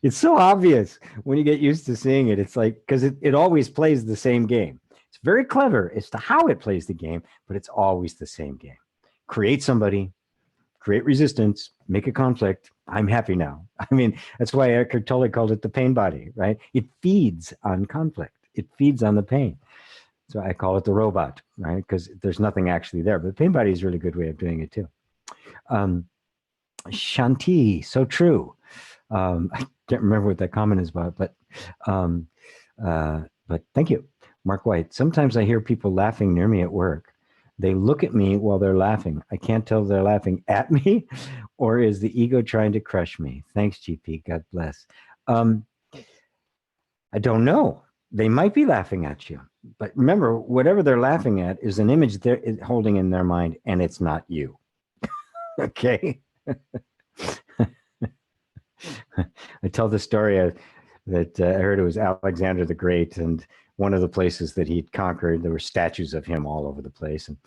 so obvious when you get used to seeing it. It's like, because it always plays the same game. It's very clever as to how it plays the game, but it's always the same game. Create somebody, create resistance, make a conflict. I'm happy now. I mean, that's why Eckhart Tolle called it the pain body, right? It feeds on conflict. It feeds on the pain. So I call it the robot, right? Because there's nothing actually there. But the pain body is a really good way of doing it too. Shanti, so true. I can't remember what that comment is about, but thank you. Mark White, sometimes I hear people laughing near me at work. They look at me while they're laughing. I can't tell if they're laughing at me or is the ego trying to crush me. Thanks, GP. God bless. I don't know. They might be laughing at you. But remember, whatever they're laughing at is an image they're holding in their mind, and it's not you. Okay? I tell the story that I heard it was Alexander the Great, and one of the places that he'd conquered, there were statues of him all over the place. And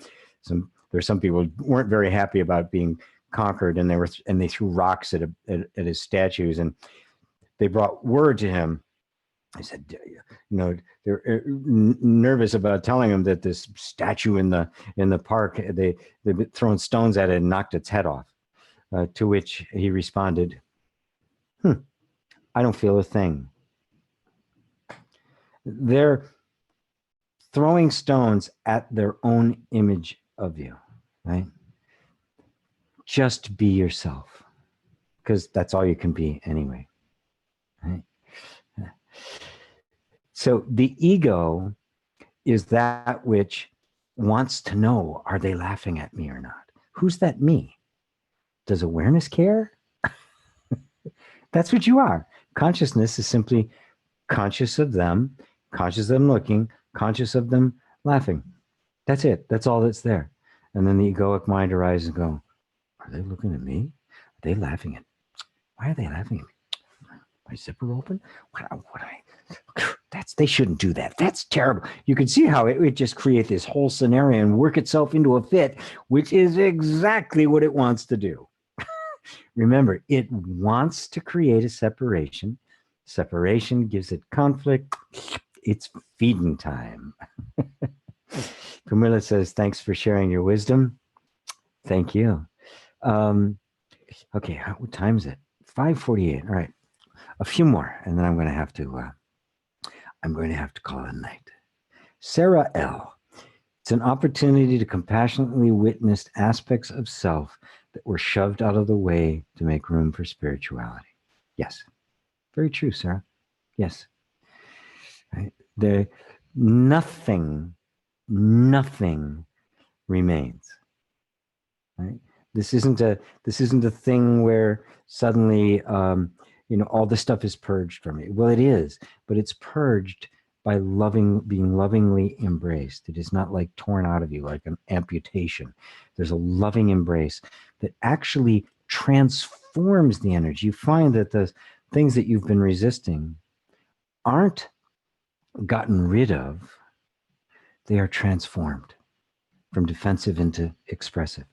there were some people who weren't very happy about being conquered, and they threw rocks at his statues, and they brought word to him. I said, you know, they're nervous about telling him that this statue in the park, they've been throwing stones at it and knocked its head off. To which he responded, I don't feel a thing. They're throwing stones at their own image of you, right? Just be yourself, because that's all you can be anyway, right? So the ego is that which wants to know, are they laughing at me or not? Who's that me? Does awareness care? That's what you are. Consciousness is simply conscious of them looking, conscious of them laughing. That's it. That's all that's there. And then the egoic mind arises and go, are they looking at me? Are they laughing at me? Why are they laughing at me? My zipper open? They shouldn't do that. That's terrible. You can see how it would just create this whole scenario and work itself into a fit, which is exactly what it wants to do. Remember, it wants to create a separation. Separation gives it conflict. It's feeding time. Camilla says, thanks for sharing your wisdom. Thank you. Okay, what time is it? 5:48. All right, a few more, and then I'm going to have to call it a night. Sarah L. It's an opportunity to compassionately witness aspects of self that were shoved out of the way to make room for spirituality. Yes, very true, Sarah. Yes. Right? Nothing remains. Right? This isn't a thing where suddenly all this stuff is purged from it. Well, it is, but it's purged by being lovingly embraced. It is not like torn out of you like an amputation. There's a loving embrace that actually transforms transforms the energy. You find that the things that you've been resisting aren't gotten rid of, they are transformed from defensive into expressive.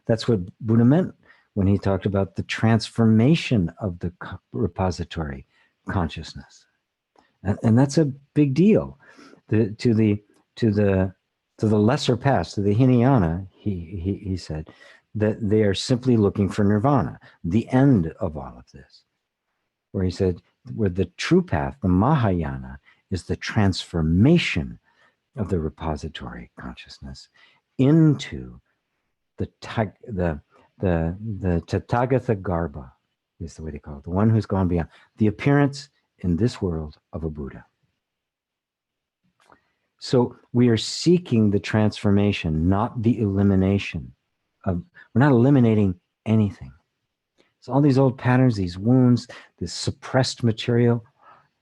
That's what Buddha meant when he talked about the transformation of the repository consciousness. And that's a big deal. To the lesser past, to the Hinayana, he said that they are simply looking for nirvana, the end of all of this. Where he said, where the true path, the Mahayana, is the transformation of the repository consciousness into the Tathagata Garbha, is the way they call it, the one who's gone beyond, the appearance in this world of a Buddha. So we are seeking the transformation, not the elimination of, we're not eliminating anything. So all these old patterns, these wounds, this suppressed material,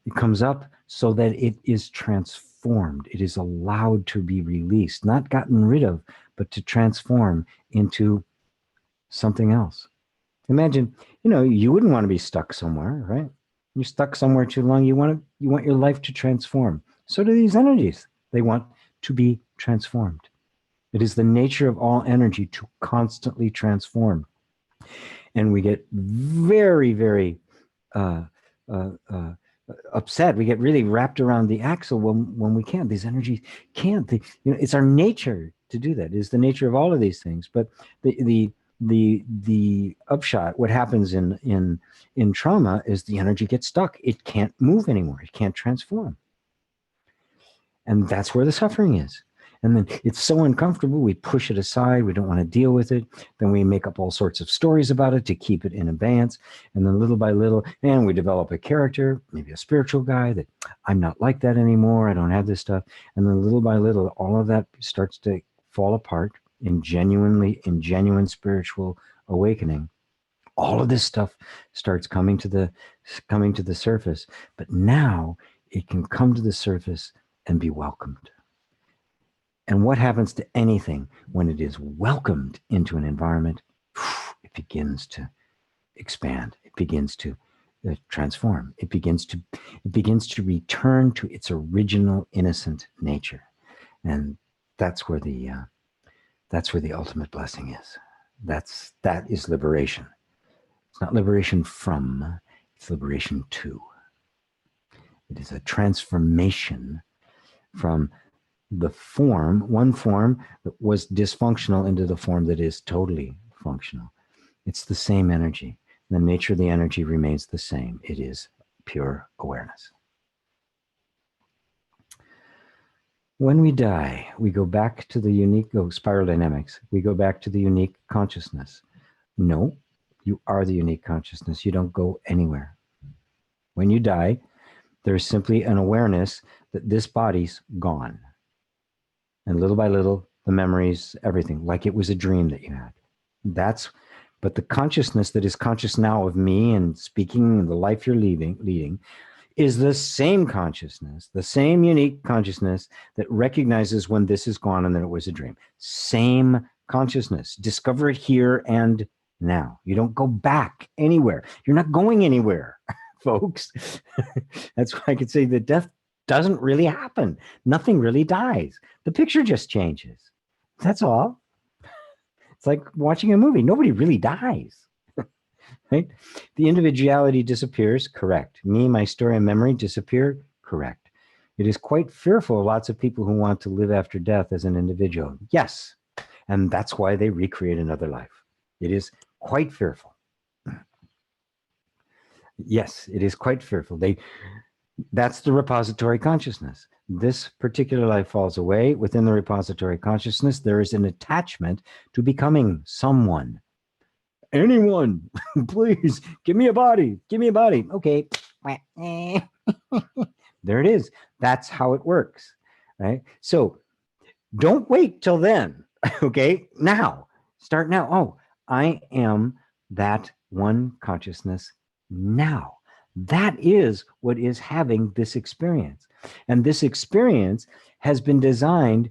it comes up so that it is transformed. It is allowed to be released, not gotten rid of, but to transform into something else. Imagine, you wouldn't want to be stuck somewhere, right? You're stuck somewhere too long. You want your life to transform. So do these energies. They want to be transformed. It is the nature of all energy to constantly transform. And we get very, very upset. We get really wrapped around the axle when we can't. These energies can't. It's our nature to do that. It is the nature of all of these things. But the upshot, what happens in trauma, is the energy gets stuck. It can't move anymore. It can't transform. And that's where the suffering is. And then it's so uncomfortable, we push it aside, we don't want to deal with it. Then we make up all sorts of stories about it to keep it in abeyance. And then little by little, and we develop a character, maybe a spiritual guy, that I'm not like that anymore, I don't have this stuff. And then little by little, all of that starts to fall apart in genuine spiritual awakening. All of this stuff starts coming to the surface. But now it can come to the surface and be welcomed. And what happens to anything when it is welcomed into an environment? It begins to expand. It begins to transform. It begins to return to its original innocent nature, and that's where the ultimate blessing is. That is liberation. It's not liberation from; it's liberation to. It is a transformation from the one form that was dysfunctional, into the form that is totally functional. It's the same energy. The nature of the energy remains the same. It is pure awareness. When we die, we go back to the unique spiral dynamics. We go back to the unique consciousness. No, you are the unique consciousness. You don't go anywhere. When you die, there's simply an awareness that this body's gone. And little by little, the memories, everything, like it was a dream that you had. But the consciousness that is conscious now of me and speaking and the life you're leading is the same consciousness, the same unique consciousness that recognizes when this is gone and that it was a dream. Same consciousness. Discover it here and now. You don't go back anywhere. You're not going anywhere, folks. That's why I could say that death doesn't really happen. Nothing really dies. The picture just changes. That's all. It's like watching a movie. Nobody really dies. Right? The individuality disappears. Correct. Me, my story and memory disappear. Correct. It is quite fearful, lots of people who want to live after death as an individual. Yes. And that's why they recreate another life. It is quite fearful. Yes, it is quite fearful. That's the repository consciousness. This particular life falls away. Within the repository consciousness, there is an attachment to becoming someone. Anyone, please, give me a body. Give me a body. Okay. There it is. That's how it works, right? So don't wait till then, okay? Now, start now. Oh, I am that one consciousness now. That is what is having this experience. And this experience has been designed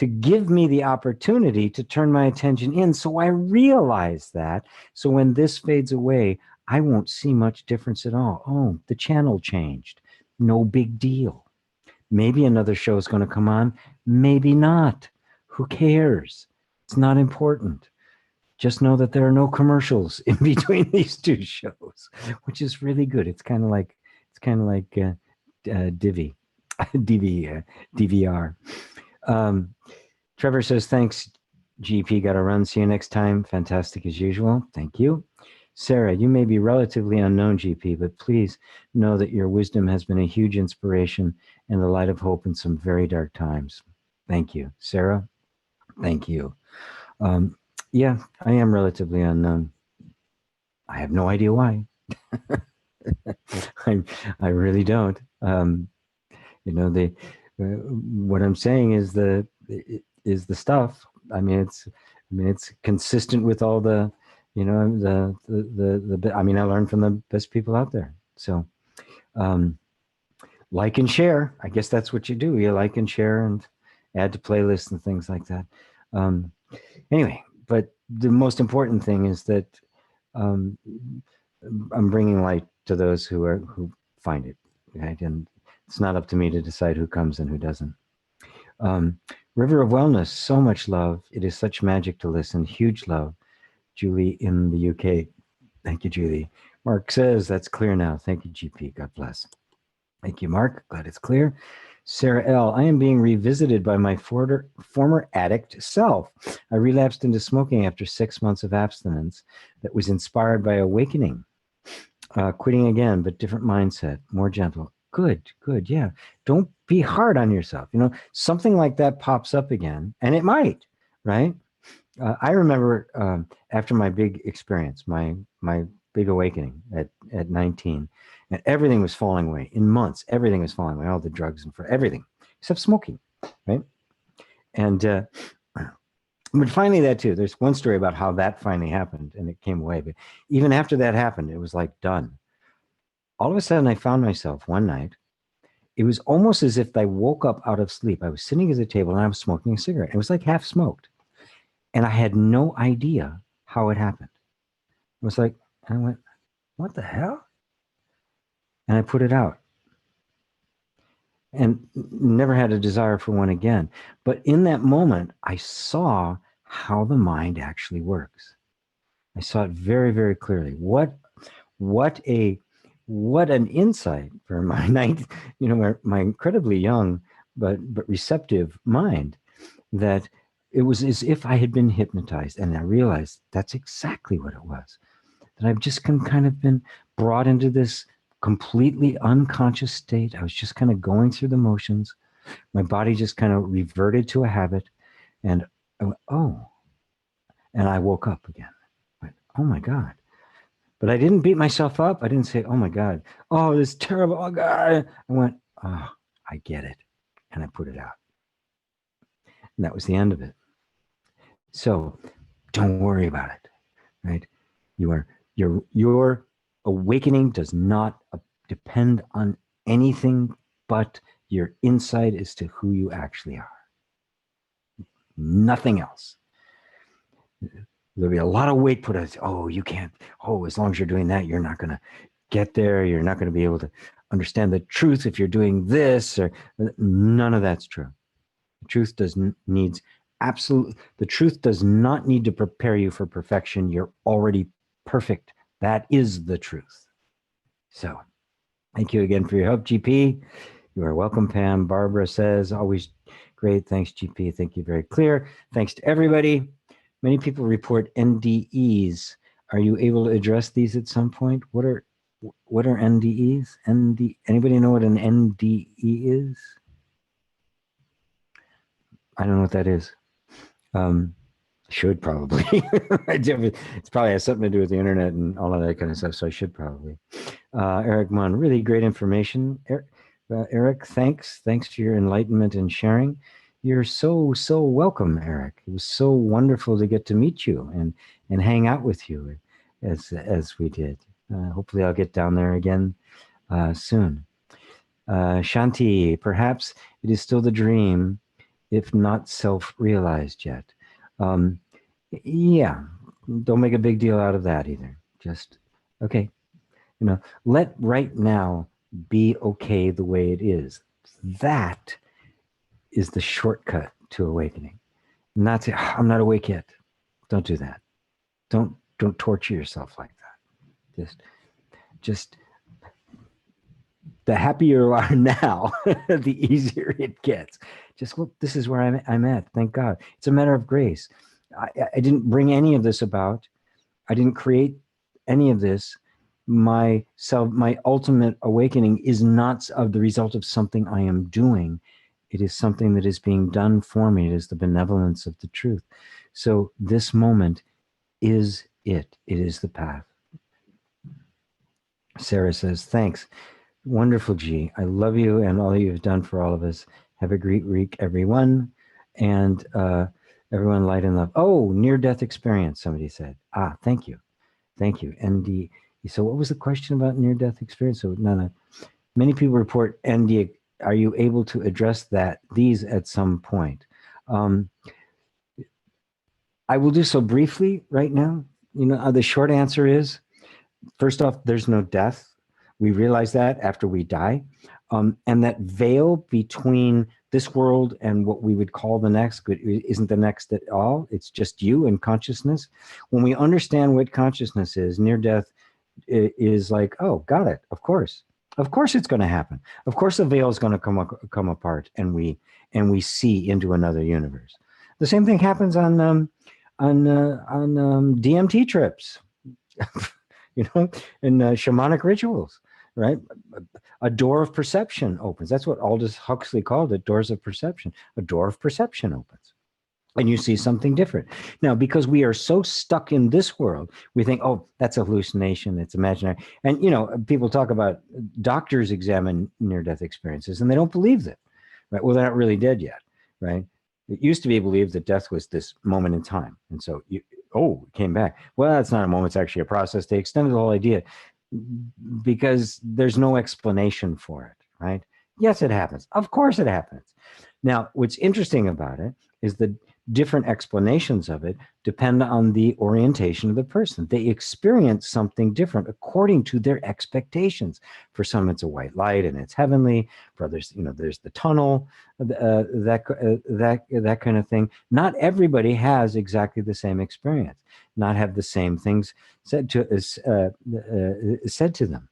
to give me the opportunity to turn my attention in. So I realize that. So when this fades away, I won't see much difference at all. Oh, the channel changed. No big deal. Maybe another show is going to come on. Maybe not. Who cares? It's not important. Just know that there are no commercials in between these two shows, which is really good. It's kind of like Divi, DVR. Trevor says, thanks, GP. Got to run. See you next time. Fantastic as usual. Thank you. Sarah, you may be relatively unknown, GP, but please know that your wisdom has been a huge inspiration and a light of hope in some very dark times. Thank you. Sarah, thank you. Yeah, I am relatively unknown. I have no idea why. I really don't. What I'm saying is the stuff. I mean, it's consistent with all the, I learned from the best people out there. So, like and share. I guess that's what you do. You like and share and add to playlists and things like that. Anyway, but the most important thing is that I'm bringing light to those who find it, right? And it's not up to me to decide who comes and who doesn't. River of Wellness, so much love. It is such magic to listen. Huge love. Julie in the UK. Thank you, Julie. Mark says that's clear now. Thank you, GP. God bless. Thank you, Mark. Glad it's clear. Sarah L. I am being revisited by my former addict self. I relapsed into smoking after 6 months of abstinence that was inspired by awakening. Quitting again, but different mindset, more gentle. Good, yeah. Don't be hard on yourself. Something like that pops up again, and it might, right? I remember after my big experience, my big awakening at 19, and everything was falling away. In months, everything was falling away, all the drugs and for everything, except smoking, right? And but finally that too, there's one story about how that finally happened and it came away. But even after that happened, it was like done. All of a sudden I found myself one night, it was almost as if I woke up out of sleep. I was sitting at a table and I was smoking a cigarette. It was like half smoked. And I had no idea how it happened. It was like, I went, what the hell? And I put it out. And never had a desire for one again. But in that moment, I saw how the mind actually works. I saw it very, very clearly. What an insight for my my incredibly young but receptive mind, that it was as if I had been hypnotized, and I realized that's exactly what it was. That I've just kind of been brought into this completely unconscious state. I was just kind of going through the motions. My body just kind of reverted to a habit, and I went, oh, and I woke up again. I went, oh my God. But I didn't beat myself up. I didn't say, oh my God, oh, this is terrible, oh God. I went, oh, I get it. And I put it out. And that was the end of it. So don't worry about it, right? Your awakening does not depend on anything but your insight as to who you actually are. Nothing else. There'll be a lot of weight put on it. Oh, you can't. Oh, as long as you're doing that, you're not going to get there. You're not going to be able to understand the truth if you're doing this, or none of that's true. The truth the truth does not need to prepare you for perfection. You're already perfect. That is the truth. So thank you again for your help, GP. You are welcome, Pam. Barbara says, always great. Thanks, GP. Thank you. Very clear. Thanks to everybody. Many people report NDEs. Are you able to address these at some point? What are NDEs? Anybody know what an NDE is? I don't know what that is. Should probably. It probably has something to do with the internet and all of that kind of stuff, so I should probably. Eric Munn, really great information. Eric, thanks for your enlightenment and sharing. You're so welcome, Eric. It was so wonderful to get to meet you and hang out with you as we did. Hopefully I'll get down there again soon. Shanti, perhaps it is still the dream if not self-realized yet. Yeah, don't make a big deal out of that either. Just, okay, let right now be okay the way it is. That is the shortcut to awakening. Not say, I'm not awake yet. Don't do that. Don't torture yourself like that. Just the happier you are now, the easier it gets. Just, well, this is where I'm at. Thank God. It's a matter of grace. I didn't bring any of this about. I didn't create any of this. My ultimate awakening is not of the result of something I am doing. It is something that is being done for me. It is the benevolence of the truth. So this moment is it. It is the path. Sarah says, thanks. Wonderful, G. I love you and all you've done for all of us. Have a great week, everyone. And everyone light and love. Oh, near-death experience, somebody said. Ah, thank you. Thank you. ND. So what was the question about near-death experience? So many people report ND. Are you able to address these at some point? I will do so briefly right now. The short answer is, first off, there's no death. We realize that after we die. And that veil between this world and what we would call the next isn't the next at all. It's just you and consciousness. When we understand what consciousness is, near death is like, oh, got it. Of course it's going to happen. Of course the veil is going to come apart and we see into another universe. The same thing happens on DMT trips, in shamanic rituals, right? A door of perception opens. That's what Aldous Huxley called it, doors of perception. A door of perception opens and you see something different. Now, because we are so stuck in this world, we think, oh, that's a hallucination, it's imaginary. And, people talk about doctors examine near-death experiences and they don't believe it, right? Well, they're not really dead yet, right? It used to be believed that death was this moment in time. And so it came back. Well, that's not a moment, it's actually a process. They extended the whole idea because there's no explanation for it, right? Yes, it happens. Of course it happens. Now, what's interesting about it is the different explanations of it depend on the orientation of the person. They experience something different according to their expectations. For some, it's a white light and it's heavenly. For others, there's the tunnel, that kind of thing. Not everybody has exactly the same experience. Not have the same things said to them.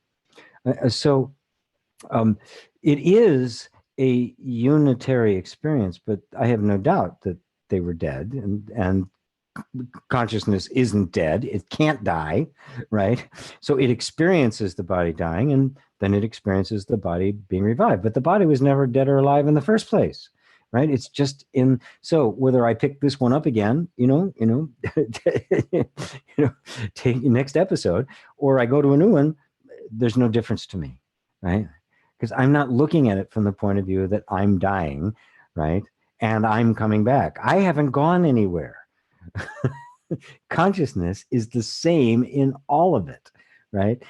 So it is a unitary experience, but I have no doubt that they were dead, and consciousness isn't dead. It can't die, right? So it experiences the body dying, and then it experiences the body being revived. But the body was never dead or alive in the first place, right? It's just so whether I pick this one up again, take next episode, or I go to a new one, there's no difference to me, right? Because I'm not looking at it from the point of view that I'm dying, right? And I'm coming back. I haven't gone anywhere. Consciousness is the same in all of it, right?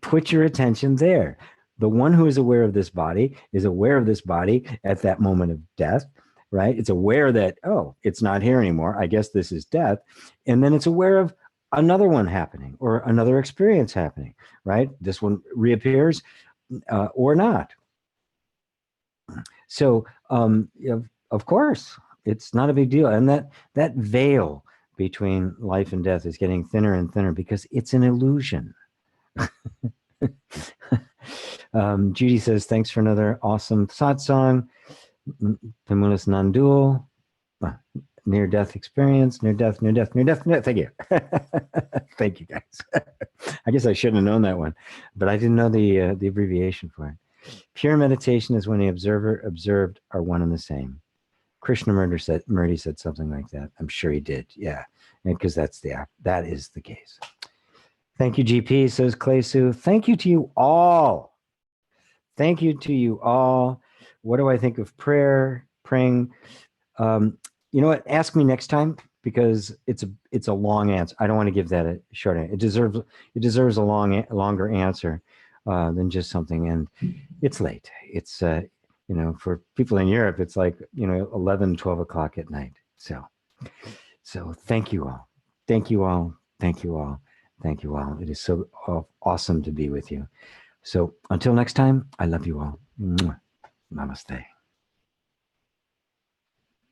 Put your attention there. The one who is aware of this body is aware of this body at that moment of death, right? It's aware that, oh, it's not here anymore. I guess this is death. And then it's aware of another one happening or another experience happening, right? This one reappears or not. So, of course, it's not a big deal. And that veil between life and death is getting thinner and thinner because it's an illusion. Judy says, thanks for another awesome satsang. Fullest non-dual. Near-death experience, near-death. Thank you. Thank you, guys. I guess I shouldn't have known that one, but I didn't know the abbreviation for it. Pure meditation is when the observer observed are one and the same. Krishnamurti said something like that. I'm sure he did. Yeah, because that is the case. Thank you, GP, says Clay Sue. Thank you to you all. Thank you to you all. What do I think of praying? You know what? Ask me next time because it's a long answer. I don't want to give that a short answer. It deserves a longer answer than just something. And it's late. It's You know, for people in Europe, it's like, you know, 11, 12 o'clock at night. So thank you all. Thank you all. Thank you all. Thank you all. It is so awesome to be with you. So until next time, I love you all. Mwah. Namaste.